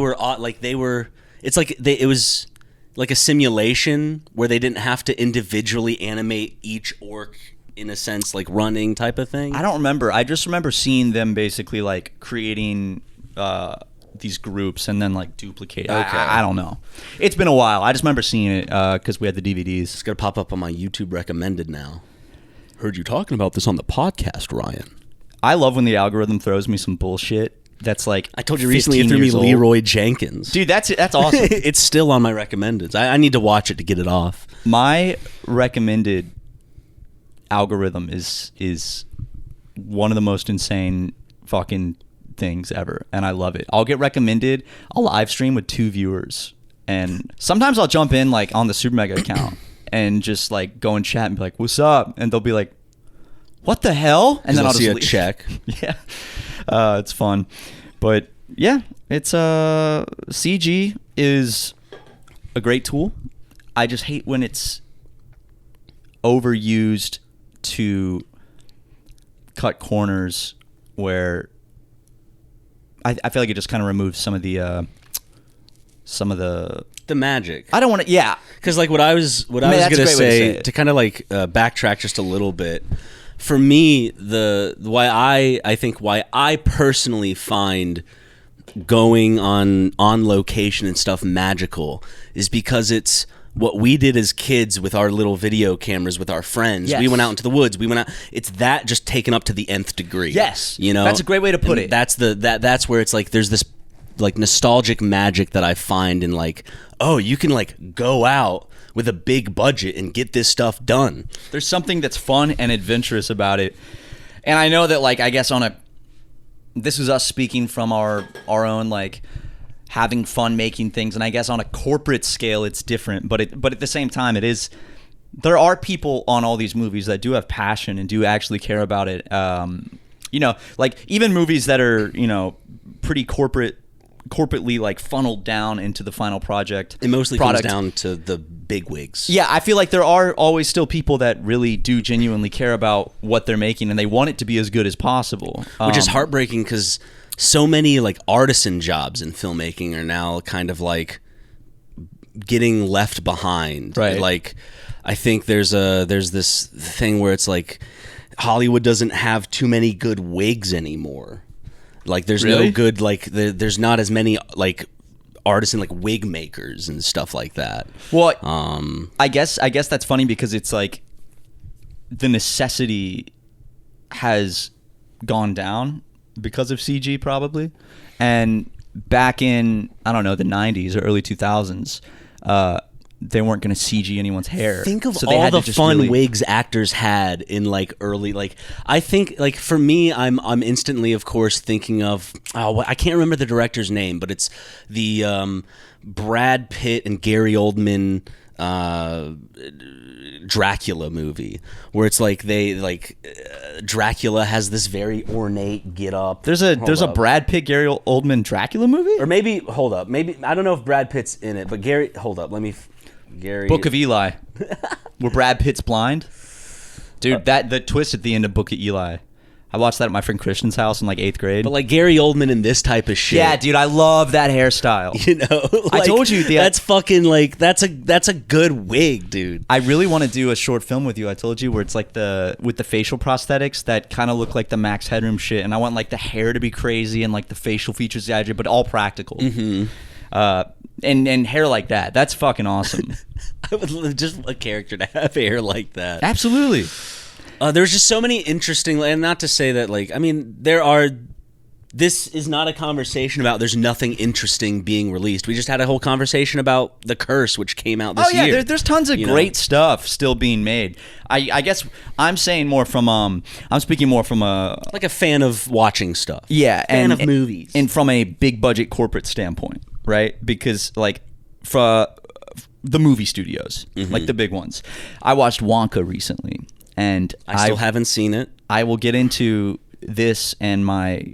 was like a simulation where they didn't have to individually animate each orc in a sense, like running type of thing? I don't remember. I just remember seeing them basically like creating these groups and then like duplicate. Okay. I don't know. It's been a while. I just remember seeing it because we had the DVDs. It's gonna pop up on my YouTube recommended now. Heard you talking about this on the podcast, Ryan. I love when the algorithm throws me some bullshit. That's like I told you recently it threw me Leroy Jenkins. Dude, that's awesome. It's still on my recommendeds. I need to watch it to get it off. My recommended algorithm is one of the most insane fucking things ever, and I love it. I'll get recommended a live stream with 2 viewers, and sometimes I'll jump in like on the SuperMega account and just like go and chat and be like, "What's up?" And they'll be like, "What the hell?" And then I'll just leave. Check. Yeah. It's fun, but yeah, it's CG is a great tool. I just hate when it's overused to cut corners where I feel like it just kind of removes some of the magic. I don't want to. Yeah, because like what I was gonna say to kind of like backtrack just a little bit. For me, why I personally find going on location and stuff magical is because it's what we did as kids with our little video cameras with our friends. Yes. We went out into the woods. It's that just taken up to the nth degree. Yes, you know, that's a great way to put it. That's where it's like there's this like nostalgic magic that I find in like, oh, you can like go out with a big budget and get this stuff done. There's something that's fun and adventurous about it. And I know that like I guess this is us speaking from our own like having fun making things, and I guess on a corporate scale it's different, but at the same time there are people on all these movies that do have passion and do actually care about it. You know, like even movies that are, you know, pretty corporately like funneled down into the final project. It mostly comes down to the big wigs. Yeah, I feel like there are always still people that really do genuinely care about what they're making, and they want it to be as good as possible. Which is heartbreaking because so many like artisan jobs in filmmaking are now kind of like getting left behind. Right. Like I think there's this thing where it's like Hollywood doesn't have too many good wigs anymore. Like there's no good like there's not as many like artisan like wig makers and stuff like that. Well, I guess that's funny because it's like the necessity has gone down because of CG probably, and back in I don't know the 90s or early 2000s, they weren't going to CG anyone's hair. Think of all the fun wigs actors had in like early, like I think like for me, I'm instantly of course thinking of I can't remember the director's name, but it's the Brad Pitt and Gary Oldman Dracula movie where it's like Dracula has this very ornate get up. There's a Brad Pitt Gary Oldman Dracula movie, or maybe I don't know if Brad Pitt's in it, but Gary Book of Eli, where Brad Pitt's blind. Dude, the twist at the end of Book of Eli. I watched that at my friend Christian's house in like 8th grade. But like Gary Oldman in this type of shit. Yeah, dude, I love that hairstyle. You know, like, I told you that's fucking like that's a good wig, dude. I really want to do a short film with you. I told you where it's like with the facial prosthetics that kind of look like the Max Headroom shit, and I want like the hair to be crazy and like the facial features, but all practical. Mm-hmm. And hair like that. That's fucking awesome. I would love just a character to have hair like that. Absolutely. There's just so many interesting, and not to say that like, I mean, this is not a conversation about there's nothing interesting being released. We just had a whole conversation about The Curse, which came out this year. Yeah, there's tons of great stuff still being made. I guess I'm saying more from I'm speaking more from a like a fan of watching stuff. Yeah, fan of movies, and from a big budget corporate standpoint, right? Because like for the movie studios, like the big ones, I watched Wonka recently, and I still haven't seen it. I will get into this and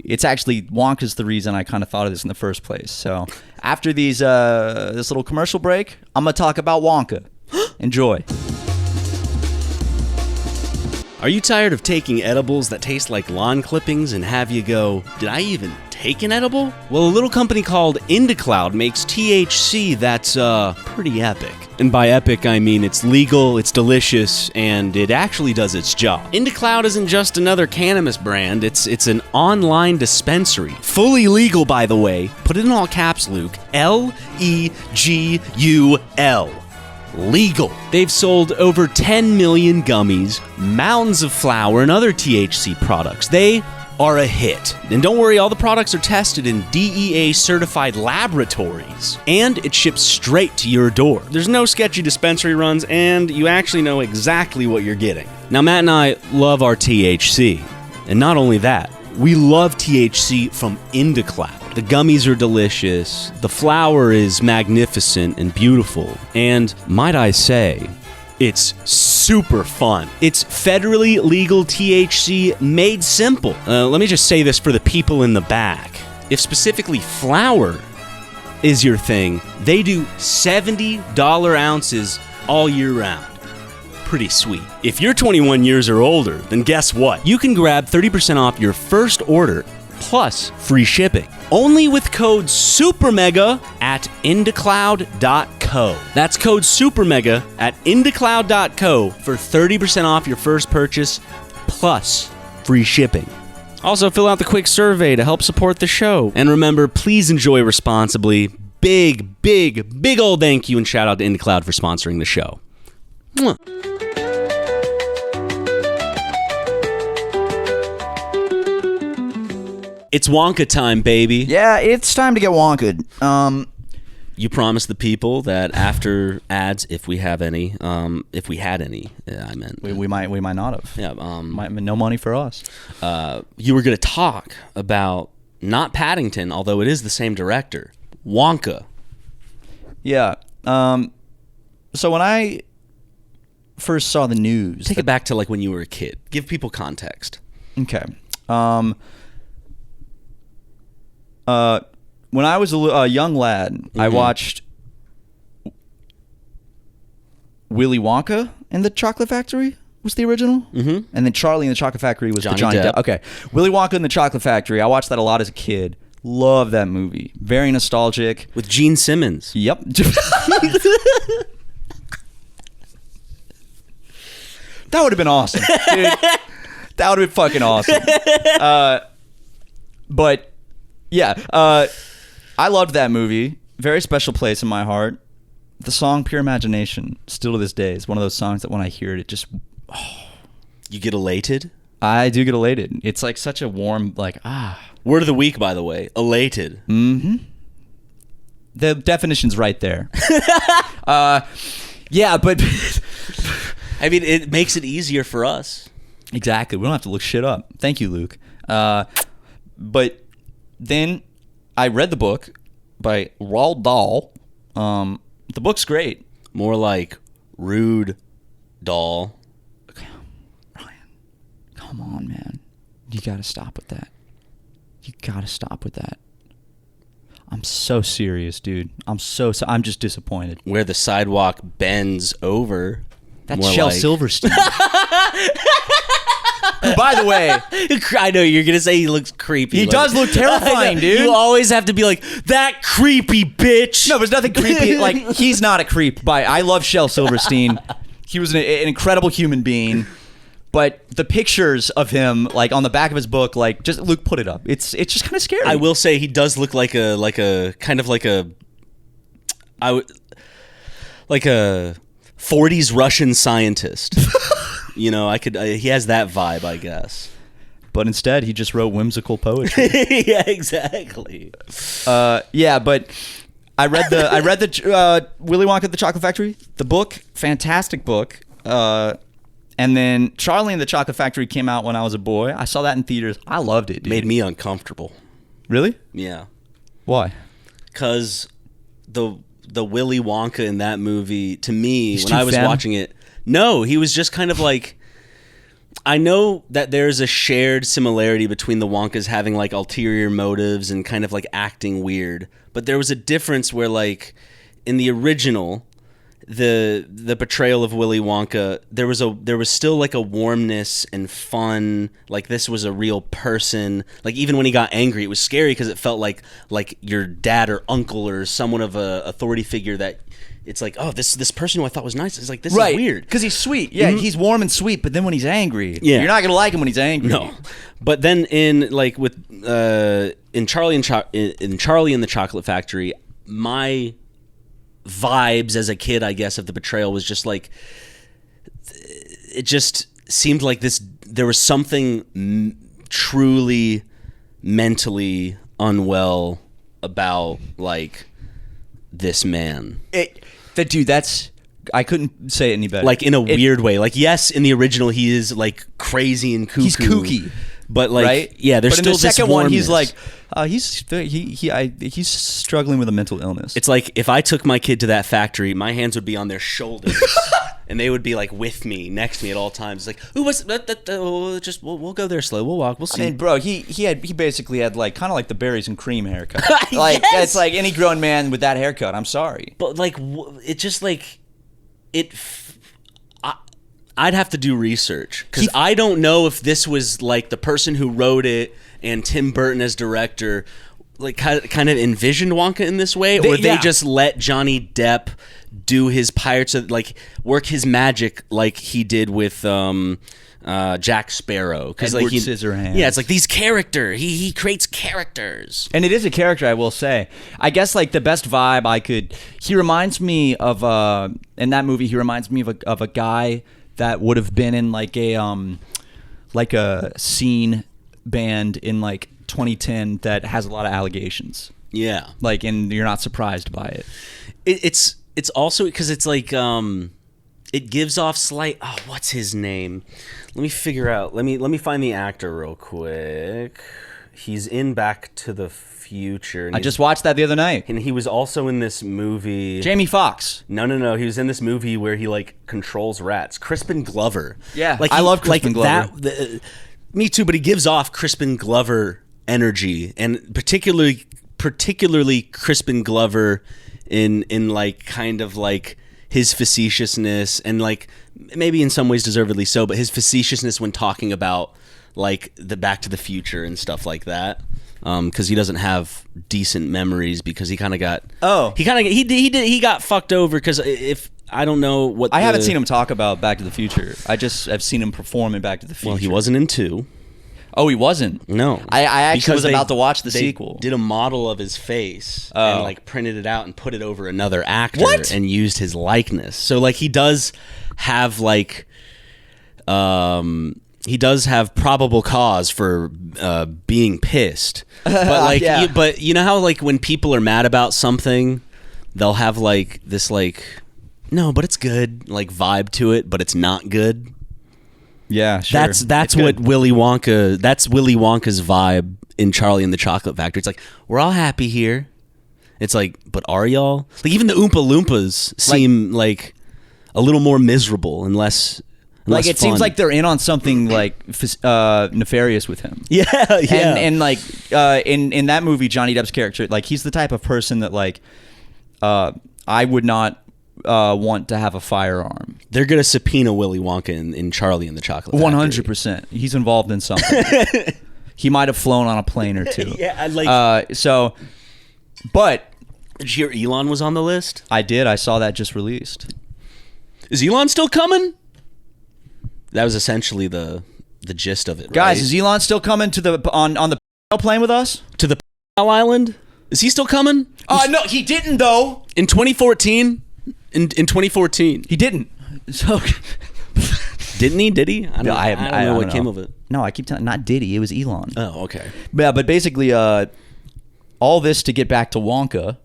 it's actually Wonka's the reason I kind of thought of this in the first place. So after this little commercial break, I'm gonna talk about Wonka. Enjoy. Are you tired of taking edibles that taste like lawn clippings and have you go, did I even take an edible? Well, a little company called IndaCloud makes THC that's pretty epic. And by epic, I mean it's legal, it's delicious, and it actually does its job. IndaCloud isn't just another cannabis brand, it's an online dispensary. Fully legal, by the way. Put it in all caps, Luke. L-E-G-U-L. Legal. They've sold over 10 million gummies, mountains of flour, and other THC products. They are a hit. And don't worry, all the products are tested in DEA-certified laboratories. And it ships straight to your door. There's no sketchy dispensary runs, and you actually know exactly what you're getting. Now, Matt and I love our THC. And not only that, we love THC from IndaCloud. The gummies are delicious, the flower is magnificent and beautiful, and might I say, it's super fun. It's federally legal THC made simple. Let me just say this for the people in the back. If specifically flower is your thing, they do $70 ounces all year round. Pretty sweet. If you're 21 years or older, then guess what? You can grab 30% off your first order plus free shipping. Only with code SuperMega at indacloud.co. That's code SuperMega at indacloud.co for 30% off your first purchase plus free shipping. Also, fill out the quick survey to help support the show. And remember, please enjoy responsibly. Big old thank you and shout out to IndaCloud for sponsoring the show. Mwah. It's Wonka time, baby. Yeah, it's time to get Wonka'd. You promised the people that after ads, if we have any, if we had any, I meant we might not have. Yeah. No money for us. You were going to talk about not Paddington, although it is the same director, Wonka. Yeah. So when I first saw the news, take it back to like when you were a kid. Give people context. Okay. When I was a young lad, mm-hmm. I watched Willy Wonka and the Chocolate Factory was the original, mm-hmm. and then Charlie and the Chocolate Factory was Johnny the Johnny Depp. Depp. Okay, Willy Wonka and the Chocolate Factory. I watched that a lot as a kid. Love that movie. Very nostalgic. With Gene Simmons. Yep. That would have been awesome, dude. That would have been fucking awesome. But yeah, I loved that movie. Very special place in my heart. The song "Pure Imagination" still to this day is one of those songs that when I hear it, it just You get elated? I do get elated. It's like such a warm Word of the week, by the way, elated. Mm-hmm. The definition's right there. Yeah, but I mean, it makes it easier for us. Exactly. We don't have to look shit up. Thank you, Luke. But then I read the book by Roald Dahl. The book's great. More like Rude Dahl. Ryan, come on, man. You got to stop with that. You got to stop with that. I'm so serious, dude. I'm just disappointed. Where the sidewalk bends over. That's Shel Silverstein. By the way, I know you're gonna say he looks creepy. He does look terrifying, dude. You always have to be like, that creepy bitch. No, there's nothing creepy. Like, he's not a creep. I love Shel Silverstein. He was an incredible human being. But the pictures of him, like on the back of his book, like just Luke, put it up. It's just kind of scary. I will say he does look like a 40s Russian scientist. You know, he has that vibe, I guess. But instead, he just wrote whimsical poetry. Yeah, exactly. Yeah, but I read the Willy Wonka at the Chocolate Factory. The book, fantastic book. And then Charlie and the Chocolate Factory came out when I was a boy. I saw that in theaters. I loved it, dude. Made me uncomfortable. Really? Yeah. Why? Because the Willy Wonka in that movie, to me, He's when I was too femme? watching it, no, he was just kind of like, I know that there's a shared similarity between the Wonkas having like ulterior motives and kind of like acting weird, but there was a difference where like in the original, the portrayal of Willy Wonka, there was still like a warmness and fun, like this was a real person. Like even when he got angry, it was scary because it felt like your dad or uncle or someone of a authority figure that it's like, oh, this person who I thought was nice is like, this is weird. Because he's sweet. Yeah, he's warm and sweet, but then when he's angry, Yeah. you're not going to like him when he's angry. No. But then in like with in Charlie and the Chocolate Factory, my vibes as a kid, I guess, of the betrayal was just like, it just seemed like there was something truly mentally unwell about like this man. Dude, I couldn't say it any better. Like in a weird way. Like yes, in the original he is like crazy and cuckoo. He's kooky. But like, right? yeah, there's but still in the second this one, he's warmness. like, he's struggling with a mental illness. It's like if I took my kid to that factory, my hands would be on their shoulders, and they would be like with me, next to me at all times. Like, ooh, what's that? Just we'll go there slow. We'll walk. We'll see. I mean, bro, he basically had like kind of like the berries and cream haircut. Like Yes! it's like any grown man with that haircut. I'm sorry, But like, it just like it. I'd have to do research because I don't know if this was like the person who wrote it and Tim Burton as director like kind of envisioned Wonka in this way, or they just let Johnny Depp do his Pirates of like work his magic like he did with Jack Sparrow, because like Scissorhands. Yeah, it's like these he creates characters, and it is a character. I will say, I guess like the best vibe he reminds me of in that movie. He reminds me of a guy that would have been in like a scene band in like 2010 that has a lot of allegations. Yeah, like, and you're not surprised by it. It's also because it's like it gives off slight. Oh, what's his name? Let me figure out. Let me find the actor real quick. He's in Back to the Future. I just watched that the other night. And he was also in this movie. Jamie Foxx. No. He was in this movie where he like controls rats. Crispin Glover. Yeah, like I love Crispin Glover. Me too, but he gives off Crispin Glover energy, and particularly Crispin Glover in like kind of like his facetiousness, and like maybe in some ways deservedly so, but his facetiousness when talking about like the Back to the Future and stuff like that. Because he doesn't have decent memories because he kind of got he got fucked over because if I don't know what I haven't seen him talk about Back to the Future. I've seen him perform in Back to the Future. Well, he wasn't in 2. Oh, he wasn't? No. I actually was about to watch the they sequel. Did a model of his face and like printed it out and put it over another actor and used his likeness. So like he does have like he does have probable cause for being pissed. But like but you know how like when people are mad about something, they'll have like this like no, but it's good like vibe to it, but it's not good. Yeah, sure. That's what Willy Wonka. That's Willy Wonka's vibe in Charlie and the Chocolate Factory. It's like we're all happy here. It's like, but are y'all? Like even the Oompa Loompas seem like a little more miserable and less. Like it seems like they're in on something like nefarious with him. Yeah. And like in that movie, Johnny Depp's character, like he's the type of person that like I would not want to have a firearm. They're gonna subpoena Willy Wonka in Charlie and the Chocolate Factory. 100%. He's involved in something. He might have flown on a plane or two. Yeah, I like. But did you hear Elon was on the list? I did. I saw that just released. Is Elon still coming? That was essentially the gist of it, Guys, right? is Elon still coming to the on the plane with us? To the island? Is he still coming? No, he didn't though. In 2014? In 2014. He didn't. So didn't he? Did he? I don't know what know. came of it. No, I keep telling not Diddy, it was Elon. Oh, okay. Yeah, but basically all this to get back to Wonka,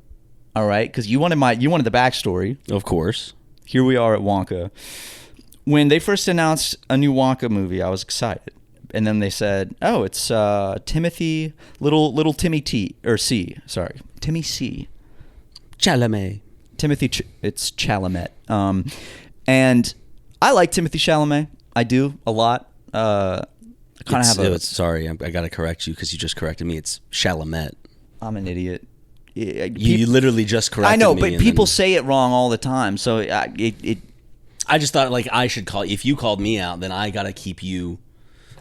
all right? Cuz you wanted the backstory. Of course. Here we are at Wonka. When they first announced a new Wonka movie, I was excited. And then they said, "Oh, it's Timothy little Timmy T or C, sorry. Timmy C. Chalamet. It's Chalamet. And I like Timothy Chalamet. I do a lot. kind of have a. Sorry, I got to correct you because you just corrected me. It's Chalamet. I'm an idiot. You literally just corrected me. I know, but people say it wrong all the time. So I just thought like I should call. If you called me out, then I got to keep you.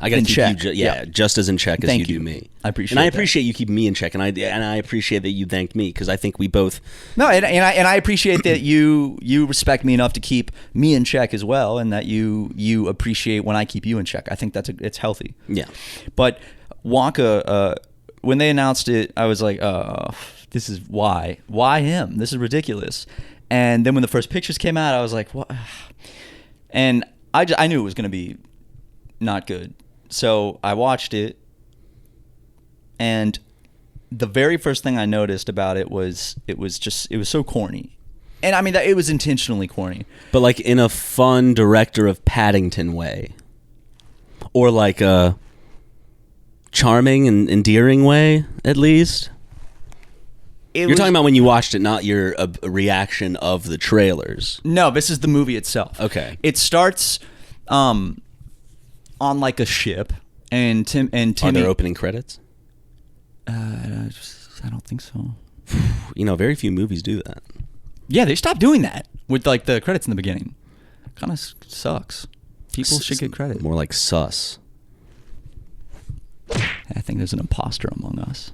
I got to in keep check. you, just as in check as Thank you do me. I appreciate. And I that. appreciate you keeping me in check, and I appreciate that you thanked me because I think we both. No, and I appreciate that you respect me enough to keep me in check as well, and that you appreciate when I keep you in check. I think it's healthy. Yeah. But Wonka, when they announced it, I was like, this is why him? This is ridiculous. And then when the first pictures came out, I was like, what? And I knew it was going to be not good. So I watched it, and the very first thing I noticed about it was so corny. And I mean, that it was intentionally corny. But like in a fun director of Paddington way. Or like a charming and endearing way, at least. You're talking about when you watched it, not your reaction of the trailers. No, this is the movie itself. Okay. It starts on like a ship, and Timmy. Are there opening credits? I don't think so. You know, very few movies do that. Yeah, they stopped doing that with like the credits in the beginning. Kind of sucks. People should get credit. More like sus. I think there's an imposter among us.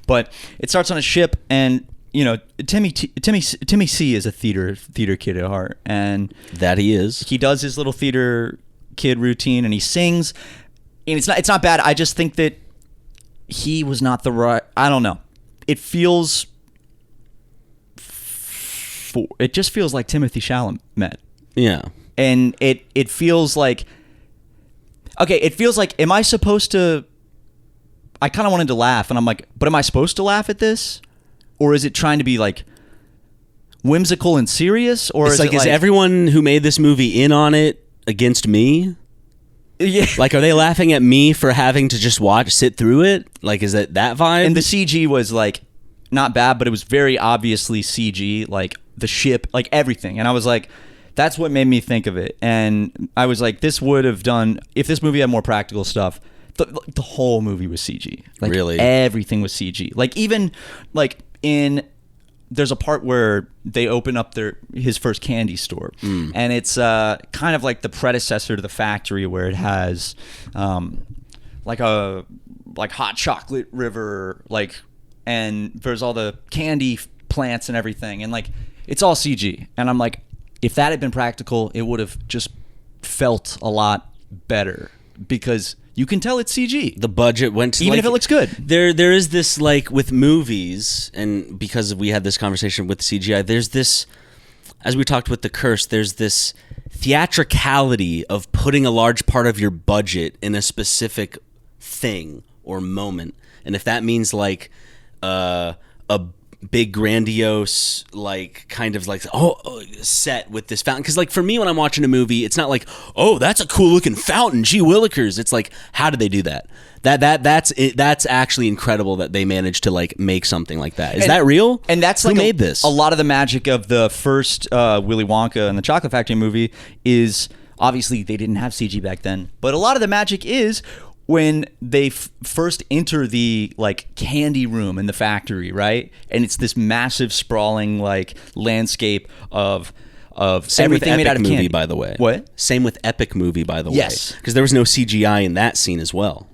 But it starts on a ship, and you know, Timmy C is a theater kid at heart, and that he is. He does his little theater kid routine, and he sings, and it's not bad. I just think that he was not the right. I don't know. It feels. It just feels like Timothée Chalamet. Yeah. And it feels like. Okay, it feels like. Am I supposed to? I kind of wanted to laugh, and I'm like, but am I supposed to laugh at this, or is it trying to be like whimsical and serious, or is everyone who made this movie in on it against me? Yeah. Like, are they laughing at me for having to just sit through it? Like, is it that vibe? And the CG was like not bad, but it was very obviously CG, like the ship, like everything. And I was like, that's what made me think of it. And I was like, this would have done if this movie had more practical stuff. The whole movie was CG. Like, really? Everything was CG. Like, even like there's a part where they open up his first candy store, and it's kind of like the predecessor to the factory, where it has like hot chocolate river, like, and there's all the candy plants and everything, and like it's all CG. And I'm like, if that had been practical, it would have just felt a lot better, because you can tell it's CG. The budget went to, even if it looks good. There is this, like, with movies, and because we had this conversation with CGI, there's this, as we talked with The Curse, there's this theatricality of putting a large part of your budget in a specific thing or moment. And if that means like a big grandiose, like, kind of like set with this fountain, because like for me when I'm watching a movie, it's not like, oh, that's a cool looking fountain, gee willikers. It's like, how did they do that? That's actually incredible that they managed to like make something like that. Is that real? And that's who like made this? A lot of the magic of the first Willy Wonka and the Chocolate Factory movie is, obviously they didn't have CG back then, but a lot of the magic is when they first enter the like candy room in the factory, right? And it's this massive sprawling like landscape of everything made out of movie, candy. by the way. What? Same with Epic Movie, by the way. Yes. Because there was no CGI in that scene as well.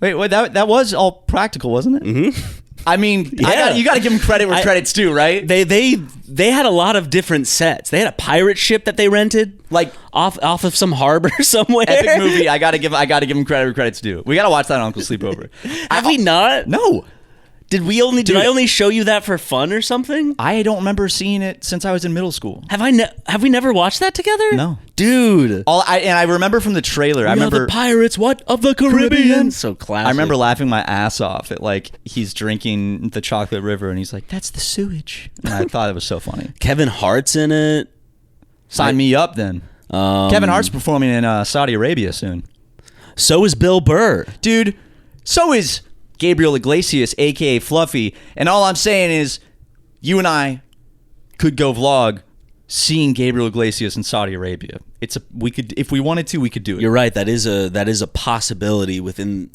Wait, that was all practical, wasn't it? Mm-hmm. I mean, Yeah. you got to give them credit where credit's due, right? They had a lot of different sets. They had a pirate ship that they rented, like off of some harbor somewhere. Epic movie. I gotta give them credit where credit's due. We gotta watch that on Uncle Sleepover. Have we not? No. Did I only show you that for fun or something? I don't remember seeing it since I was in middle school. Have we never watched that together? No, dude. I remember from the trailer. I remember the pirates. What of the Caribbean? So classic. I remember laughing my ass off at like he's drinking the chocolate river and he's like, "That's the sewage." And I thought it was so funny. Kevin Hart's in it. Sign me up then. Kevin Hart's performing in Saudi Arabia soon. So is Bill Burr, dude. So is Gabriel Iglesias, aka Fluffy, and all I'm saying is, you and I could go vlog seeing Gabriel Iglesias in Saudi Arabia. we could, if we wanted to, we could do it. You're right. That is a possibility within.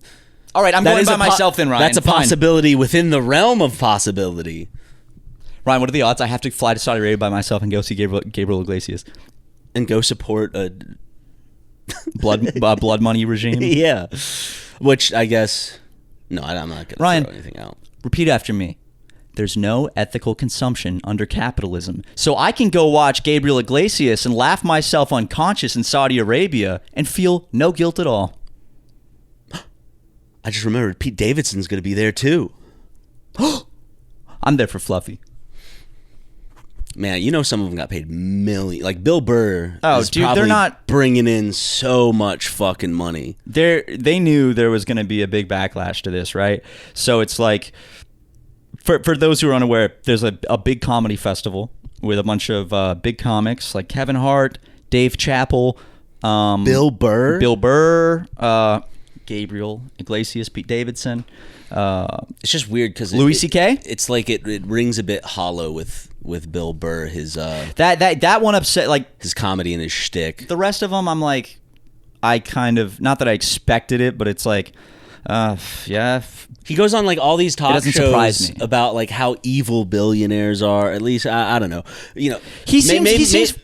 All right, I'm going by myself then, Ryan. That's a possibility within the realm of possibility. Ryan, what are the odds I have to fly to Saudi Arabia by myself and go see Ģebril Iglesias and go support a blood money regime? Yeah, which I guess no, I'm not going to throw anything out. Repeat after me. There's no ethical consumption under capitalism. So I can go watch Ģebril Iglesias and laugh myself unconscious in Saudi Arabia and feel no guilt at all. I just remembered Pete Davidson's going to be there too. I'm there for Fluffy. Man, you know some of them got paid millions. Like Bill Burr is dude, probably they're not bringing in so much fucking money. They knew there was going to be a big backlash to this, right? So it's like, for those who are unaware, there's a big comedy festival with a bunch of big comics like Kevin Hart, Dave Chappelle, Bill Burr, Ģebril Iglesias, Pete Davidson. It's just weird because Louis C.K. It's like it rings a bit hollow with Bill Burr. His that one upset, like his comedy and his shtick. The rest of them, I'm like, I kind of, not that I expected it, but it's like, yeah. He goes on like all these talk surprise shows me. about like how evil billionaires are. At least I don't know. You know,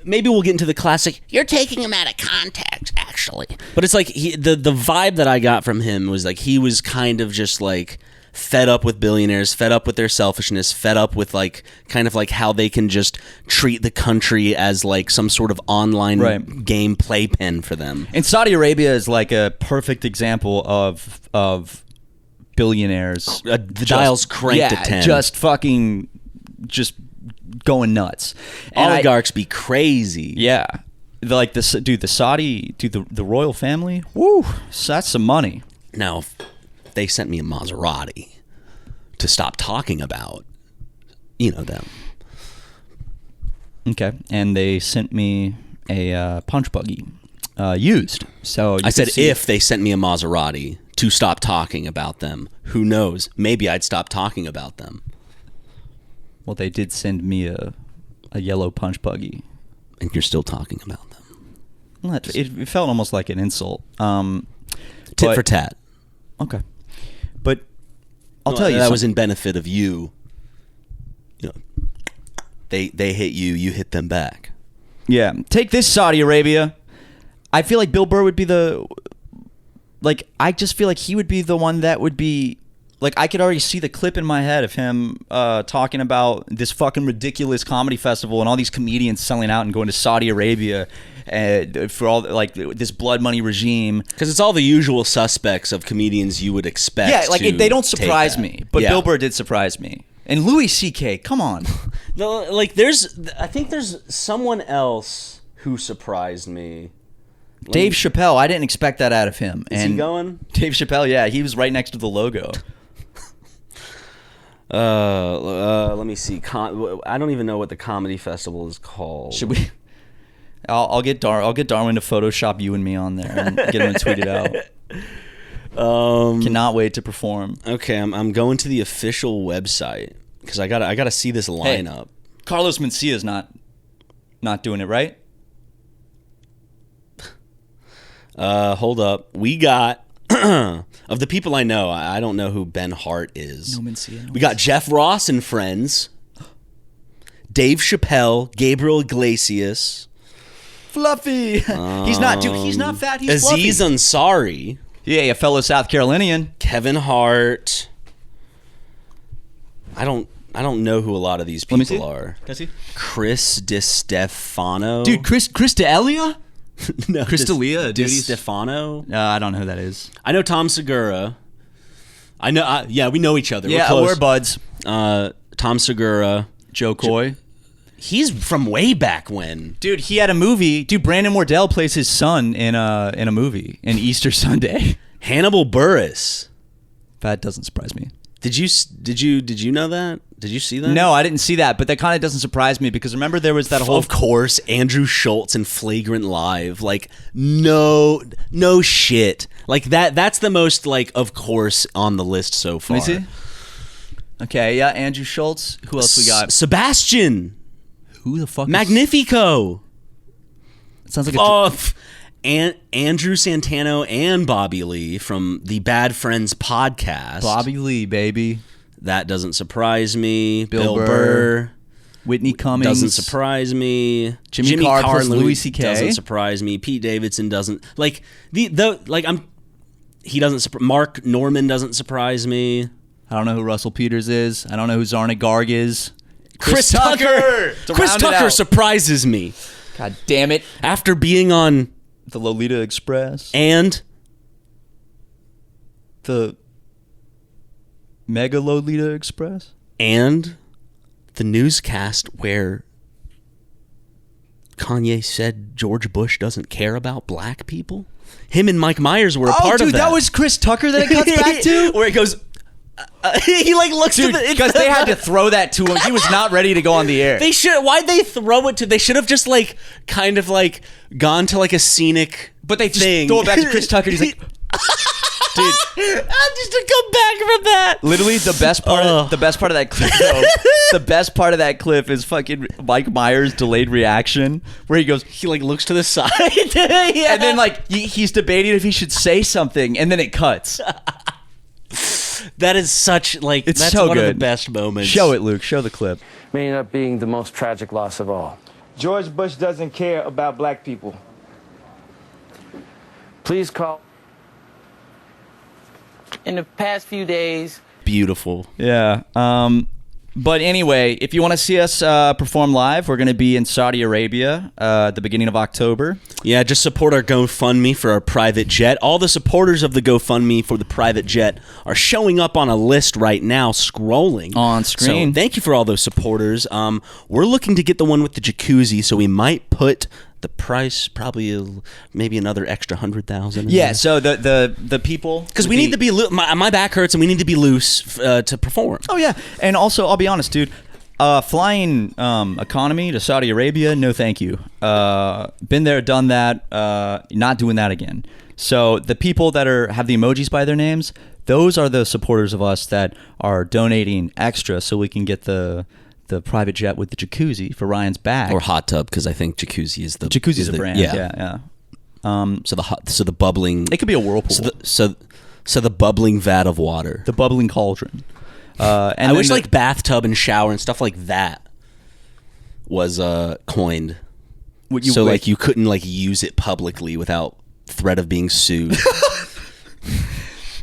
maybe we'll get into the classic. You're taking him out of context, actually. But it's like the vibe that I got from him was like he was kind of just like fed up with billionaires, fed up with their selfishness, fed up with like kind of like how they can just treat the country as like some sort of online game playpen for them. And Saudi Arabia is like a perfect example of billionaires. The dial's cranked to 10. Just going nuts. And Oligarchs be crazy. Yeah. Like the Saudi, the royal family, woo, so that's some money. Now, if they sent me a Maserati to stop talking about, them. Okay. And they sent me a punch buggy, used. So I said if they sent me a Maserati to stop talking about them, who knows? Maybe I'd stop talking about them. Well, they did send me a yellow punch buggy. And you're still talking about them. Well, it felt almost like an insult. Tit for tat. Okay. But I'll tell you that was in benefit of you. They hit you, you hit them back. Yeah. Take this, Saudi Arabia. I feel like Bill Burr would be I just feel like he would be the one that would be, like, I could already see the clip in my head of him talking about this fucking ridiculous comedy festival and all these comedians selling out and going to Saudi Arabia for all, like, this blood money regime. Because it's all the usual suspects of comedians you would expect. Yeah, like, they don't surprise me, but Bill Burr did surprise me. And Louis C.K., come on. No, like, I think there's someone else who surprised me. Dave Chappelle, I didn't expect that out of him. Is he going? Dave Chappelle, yeah, he was right next to the logo. Let me see. I don't even know what the comedy festival is called. Should we? I'll get Darwin to Photoshop you and me on there and get him to tweet it out. Cannot wait to perform. Okay, I'm going to the official website because I gotta see this lineup. Hey, Carlos Mencia's not doing it, right? Hold up. We got of the people I know. I don't know who Ben Hart is. No Mencia. We got Jeff Ross and friends. Dave Chappelle, Ģebril Iglesias, Fluffy. He's not fat. He's Aziz fluffy. Ansari. Yeah, a fellow South Carolinian. Kevin Hart. I don't know who a lot of these people are. Does he? Chris DiStefano. Dude, Chris D'Elia? No, Chris D'Elia, dude. DiStefano. I don't know who that is. I know Tom Segura. I know. Yeah, we know each other. Yeah, we're buds. Tom Segura. Joe Coy. He's from way back when. Dude, he had a movie. Dude, Brandon Wardell plays his son in a movie in Easter Sunday. Hannibal Buress. That doesn't surprise me. Did you know that? Did you see that? No, I didn't see that, but that kind of doesn't surprise me because remember there was that whole... Of course, Andrew Schultz in Flagrant Live. Like, no shit. Like, that's the most, like, of course on the list so far. Let me see. Okay, yeah, Andrew Schultz. Who else we got? Sebastian. Who the fuck Magnifico. It sounds like a and Andrew Santano and Bobby Lee from the Bad Friends podcast. Bobby Lee, baby. That doesn't surprise me. Bill Burr. Whitney Cummings. Doesn't surprise me. Jimmy Carr plus Louis C.K. Doesn't surprise me. Pete Davidson doesn't. Like, he doesn't, Mark Norman doesn't surprise me. I don't know who Russell Peters is. I don't know who Zarna Garg is. Chris Tucker! Chris Tucker surprises me. God damn it. After being on The Lolita Express. and The Mega Lolita Express. and the newscast where Kanye said George Bush doesn't care about black people. Him and Mike Myers were a part of that. That was Chris Tucker that it cuts back to? Where it goes, he like looks Dude, to the... because they had to throw that to him. He was not ready to go on the air. Why'd they throw it to... They should have just like, kind of like, gone to like a scenic But they just thing. throw it back to Chris Tucker. He's like... Dude, just to come back from that. literally the best part of that clip though, the best part of that clip is fucking Mike Myers' delayed reaction where he goes, He like looks to the side. Yeah. and then like he's debating if he should say something, and then it cuts. That is such like It's that's so one of good. the best moments. Show it, Luke. Show the clip. may end up being the most tragic loss of all. George Bush doesn't care about black people. Please call. In the past few days, Beautiful. Yeah. But anyway, if you want to see us perform live, we're going to be in Saudi Arabia at the beginning of October. Yeah, just support our GoFundMe for our private jet. All the supporters of the GoFundMe for the private jet are showing up on a list right now, scrolling. On screen. So thank you for all those supporters. We're looking to get the one with the jacuzzi, so we might put the price probably maybe another extra 100,000. Yeah, so the people... Because we need to be... My back hurts and we need to be loose to perform. Oh, yeah. And also, I'll be honest, dude. Flying economy to Saudi Arabia, no thank you. Been there, done that. Not doing that again. So the people that have the emojis by their names, those are the supporters of us that are donating extra so we can get the private jet with the jacuzzi for Ryan's bag. Or hot tub, because I think jacuzzi is the... Jacuzzi's a brand, yeah. So the bubbling... It could be a whirlpool. So the bubbling vat of water. The bubbling cauldron. And I wish like bathtub and shower and stuff like that was coined. Like you couldn't like use it publicly without threat of being sued.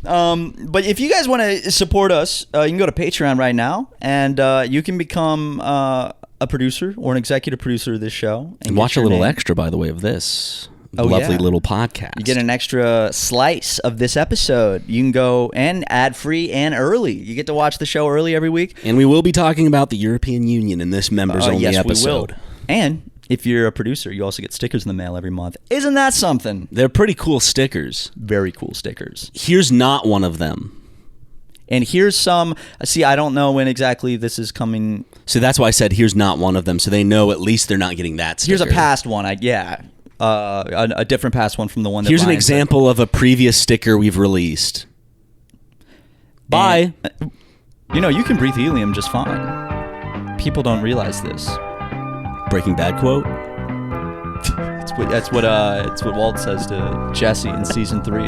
But if you guys want to support us, you can go to Patreon right now, and you can become a producer or an executive producer of this show. And watch a little extra, by the way, of this lovely little podcast. You get an extra slice of this episode. You can go and ad-free and early. You get to watch the show early every week. And we will be talking about the European Union in this members-only episode. We will. And if you're a producer, you also get stickers in the mail every month. Isn't that something? They're pretty cool stickers. Very cool stickers. Here's not one of them. And here's some... See, I don't know when exactly this is coming... So that's why I said here's not one of them, so they know at least they're not getting that sticker. Here's a past one. A different past one from the one that Here's an Ryan example of a previous sticker we've released. Bye. And, you can breathe helium just fine. People don't realize this. Breaking Bad quote. That's what Walt says to Jesse in season 3.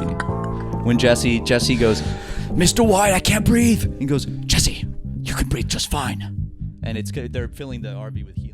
When Jesse goes, "Mr. White, I can't breathe." He goes, "Jesse, you can breathe just fine." And they're filling the RV with helium.